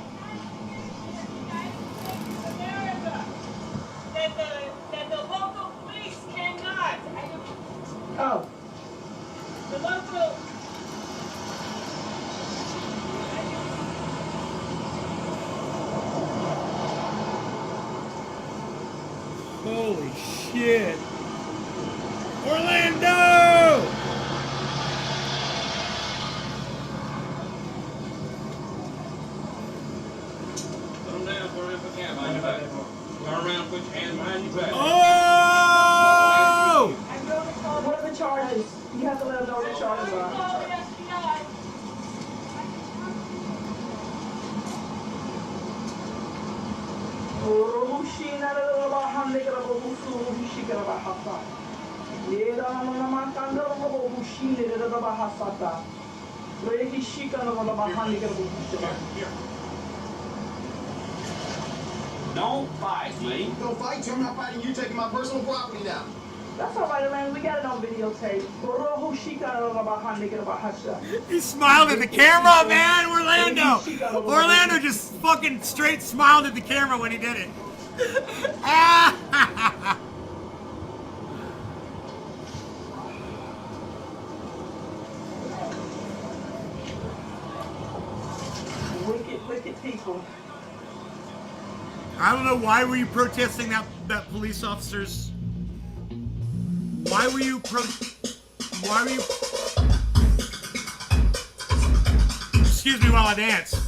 That the local police cannot. Oh. The local. Holy shit. Orlando! Put them down for him, put your hand behind your back. Turn around, put your hand behind your back. Oh! What are the charges? You have to let them know what the charges are. Don't fight, Lee. Don't fight you, I'm not fighting you taking my personal property now. That's all right, man. We got it on videotape. He smiled at the camera, man, Orlando. Orlando just fucking straight smiled at the camera when he did it. Wicked people. I don't know, why were you protesting that police officer's... Why were you excuse me while I dance.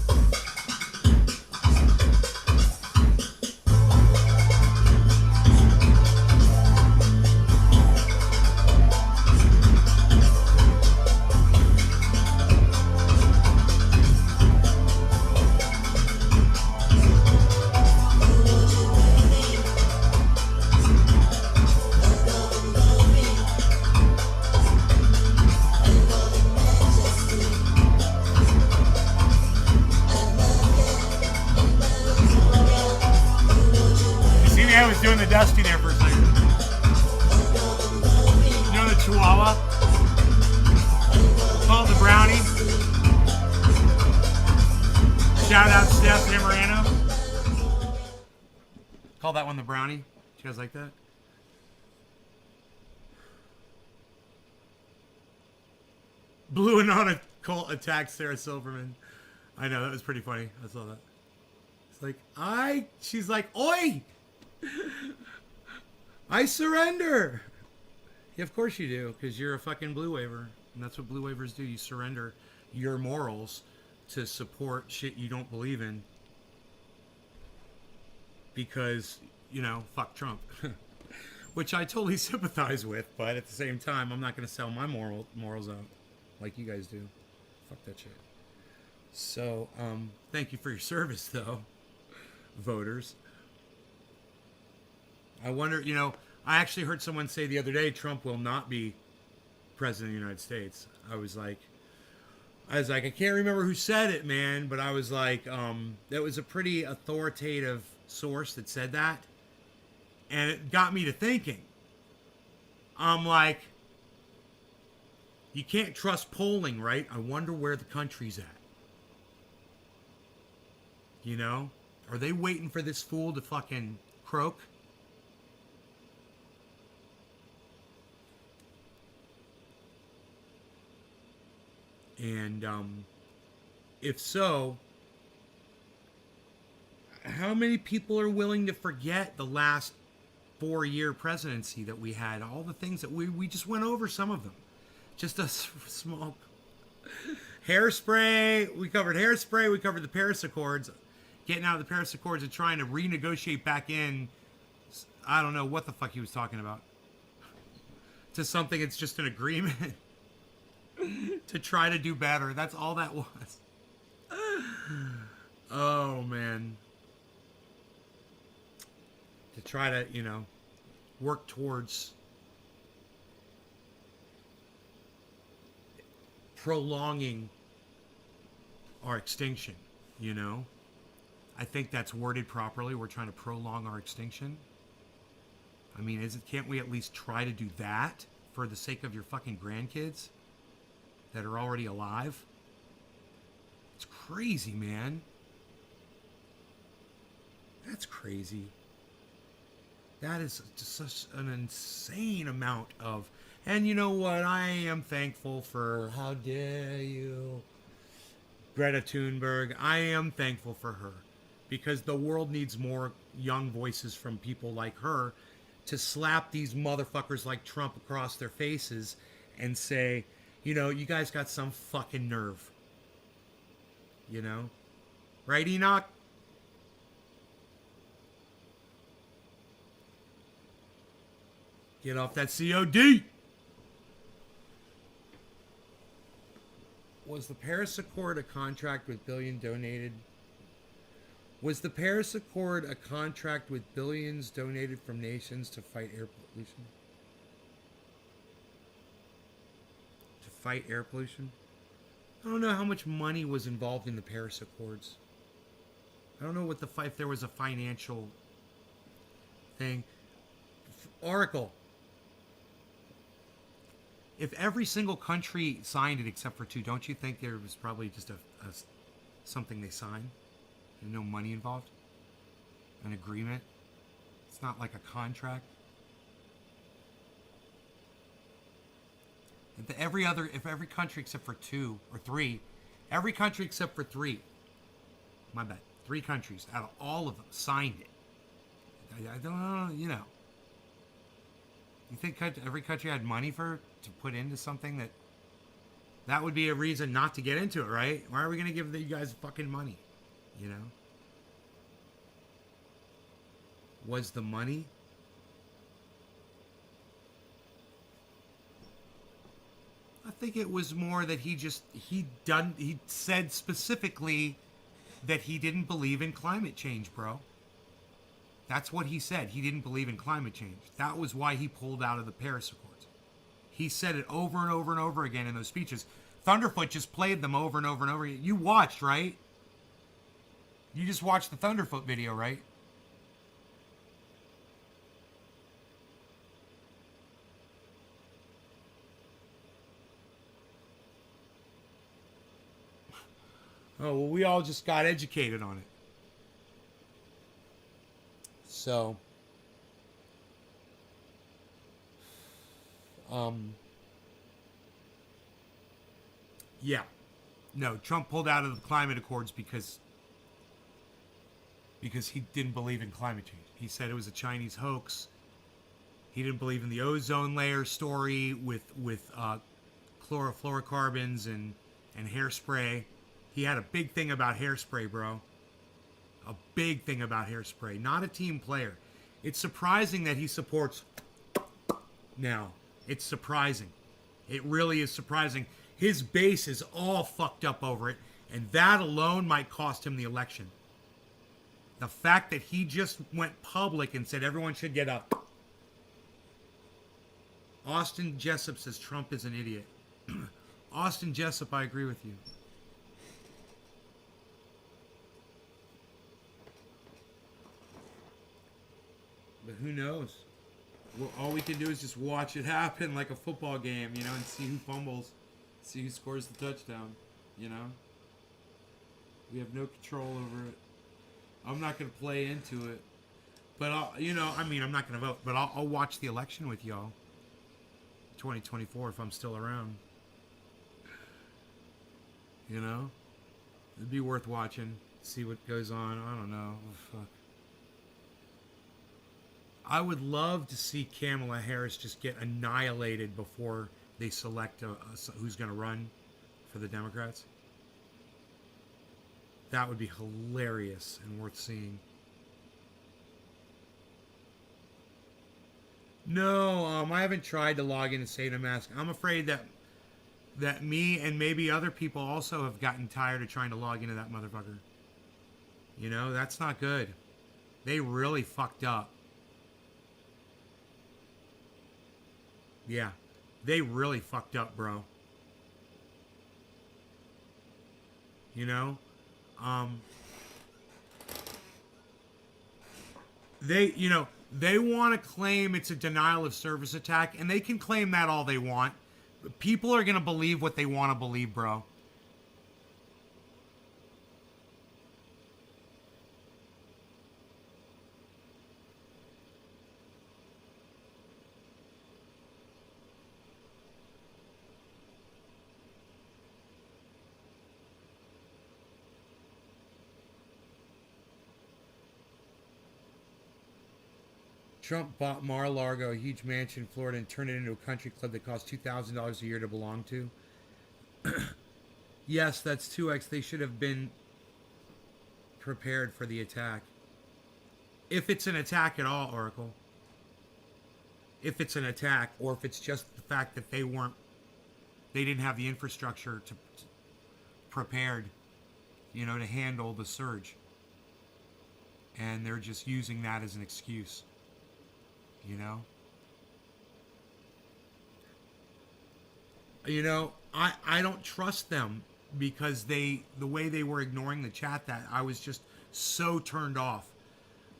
I was doing the Dusty there for a second. You know the Chihuahua? Called the Brownie. Shout out Steph Zamorano. Call that one the Brownie. You guys like that? Blue Anona cult attacked Sarah Silverman. I know, that was pretty funny. I saw that. It's like, she's like, oi! I surrender. Yeah, of course you do, because you're a fucking blue waiver, and that's what blue waivers do. You surrender your morals to support shit you don't believe in, because fuck Trump, which I totally sympathize with. But at the same time, I'm not going to sell my morals out like you guys do. Fuck that shit. So, thank you for your service, though, voters. I wonder, I actually heard someone say the other day Trump will not be president of the United States. I was like, I can't remember who said it, man, but I was like, that was a pretty authoritative source that said that. And it got me to thinking. I'm like, you can't trust polling, right? I wonder where the country's at. Are they waiting for this fool to fucking croak? And if so, how many people are willing to forget the last 4-year presidency that we had? All the things that we just went over, some of them. Just a small hairspray. We covered hairspray. We covered the Paris Accords. Getting out of the Paris Accords and trying to renegotiate back in. I don't know what the fuck he was talking about. To something it's just an agreement. To try to do better. That's all that was. Oh, man. To try to, work towards prolonging our extinction, I think that's worded properly. We're trying to prolong our extinction. I mean, can't we at least try to do that for the sake of your fucking grandkids that are already alive? It's crazy, man. That's crazy. That is just such an insane amount of... And you know what? I am thankful for... How dare you? Greta Thunberg. I am thankful for her. Because the world needs more young voices from people like her to slap these motherfuckers like Trump across their faces and say... you guys got some fucking nerve. Right, Enoch? Get off that COD! Was the Paris Accord a contract with billion donated? Was the Paris Accord a contract with billions donated from nations to fight air pollution? Fight air pollution? I don't know how much money was involved in the Paris Accords. I don't know what if there was a financial thing. Oracle. If every single country signed it except for 2, don't you think there was probably just something they signed? There's no money involved? An agreement? It's not like a contract? If every country except for 2 or 3, every country except for 3, my bad, 3 countries out of all of them signed it. I don't know, You think every country had money to put into something that That would be a reason not to get into it, right? Why are we going to give you guys fucking money? You know? Was the money? I think it was more that he said specifically that he didn't believe in climate change, bro. That's what he said. He didn't believe in climate change. That was why he pulled out of the Paris Accords. He said it over and over and over again in those speeches. Thunderfoot just played them over and over and over again. You watched, right? You just watched the Thunderfoot video, right? Oh, well, we all just got educated on it. So, yeah. No, Trump pulled out of the climate accords because he didn't believe in climate change. He said it was a Chinese hoax. He didn't believe in the ozone layer story with chlorofluorocarbons and hairspray. He had a big thing about hairspray, bro. A big thing about hairspray. Not a team player. It's surprising that he supports now. It's surprising. It really is surprising. His base is all fucked up over it, and that alone might cost him the election. The fact that he just went public and said everyone should get up. Austin Jessup says Trump is an idiot. Austin Jessup, I agree with you. But who knows? Well, all we can do is just watch it happen like a football game, you know, and see who fumbles, see who scores the touchdown, you know? We have no control over it. I'm not going to play into it. But, I'm not going to vote, but I'll watch the election with y'all. 2024 if I'm still around. You know? It'd be worth watching, see what goes on. I don't know. Oh, fuck. I would love to see Kamala Harris just get annihilated before they select who's going to run for the Democrats. That would be hilarious and worth seeing. No, I haven't tried to log in and save a mask. I'm afraid that me and maybe other people also have gotten tired of trying to log into that motherfucker. You know, that's not good. They really fucked up. Yeah, they really fucked up, bro. You know? They want to claim it's a denial of service attack, and they can claim that all they want. But people are going to believe what they want to believe, bro. Trump bought Mar-a-Lago, a huge mansion in Florida, and turned it into a country club that costs $2,000 a year to belong to. Yes, that's 2x. They should have been prepared for the attack. If it's an attack at all, Oracle. If it's an attack, or if it's just the fact that they didn't have the infrastructure to prepared, to handle the surge. And they're just using that as an excuse. I don't trust them because the way they were ignoring the chat, that I was just so turned off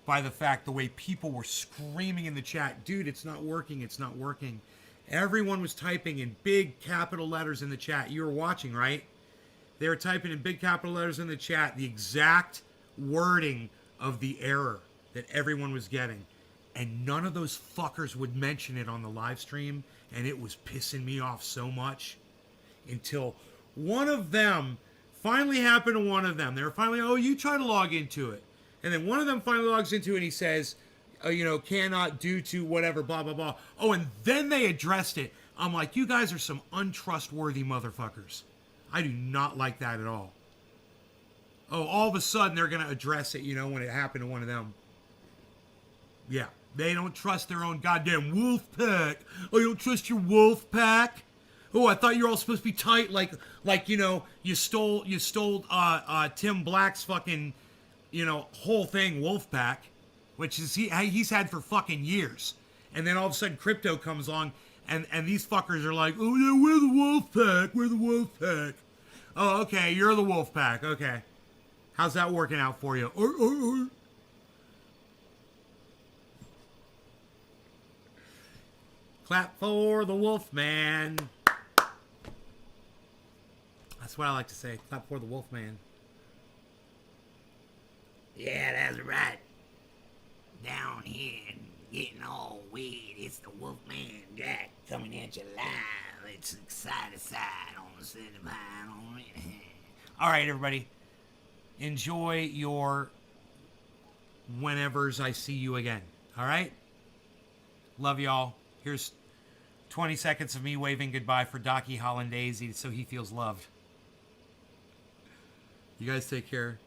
by the fact, the way people were screaming in the chat, dude, it's not working, it's not working. Everyone was typing in big capital letters in the chat. You were watching, right? They were typing in big capital letters in the chat the exact wording of the error that everyone was getting. And none of those fuckers would mention it on the live stream, and it was pissing me off so much until one of them finally happened to one of them. They were finally, you try to log into it. And then one of them finally logs into it, and he says, cannot due to whatever, blah, blah, blah. Oh, and then they addressed it. I'm like, you guys are some untrustworthy motherfuckers. I do not like that at all. Oh, all of a sudden they're going to address it, you know, when it happened to one of them. Yeah, they don't trust their own goddamn wolf pack. Oh, you don't trust your wolf pack? Oh, I thought you were all supposed to be tight, like you know, you stole Tim Black's fucking, you know, whole thing, wolf pack, which is he's had for fucking years. And then all of a sudden Crypto comes along, and these fuckers are like, oh yeah, we're the wolf pack, we're the wolf pack. Oh, okay, you're the wolf pack, okay. How's that working out for you? Clap for the wolf man. That's what I like to say. Clap for the wolf man. Yeah, that's right. Down here and getting all weird. It's the Wolfman Jack coming at you live. It's side to side on the city pine on it. All right, everybody. Enjoy your whenevers I see you again. All right? Love y'all. Here's 20 seconds of me waving goodbye for Docky Hollandaise so he feels loved. You guys take care.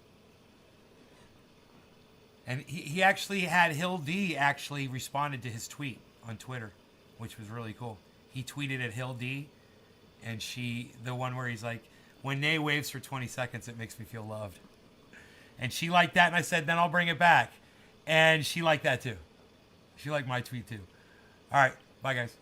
And he actually had Hill D actually responded to his tweet on Twitter, which was really cool. He tweeted at Hill D, and the one where he's like, when Nay waves for 20 seconds, it makes me feel loved. And she liked that, and I said, then I'll bring it back. And she liked that too. She liked my tweet too. All right, bye guys.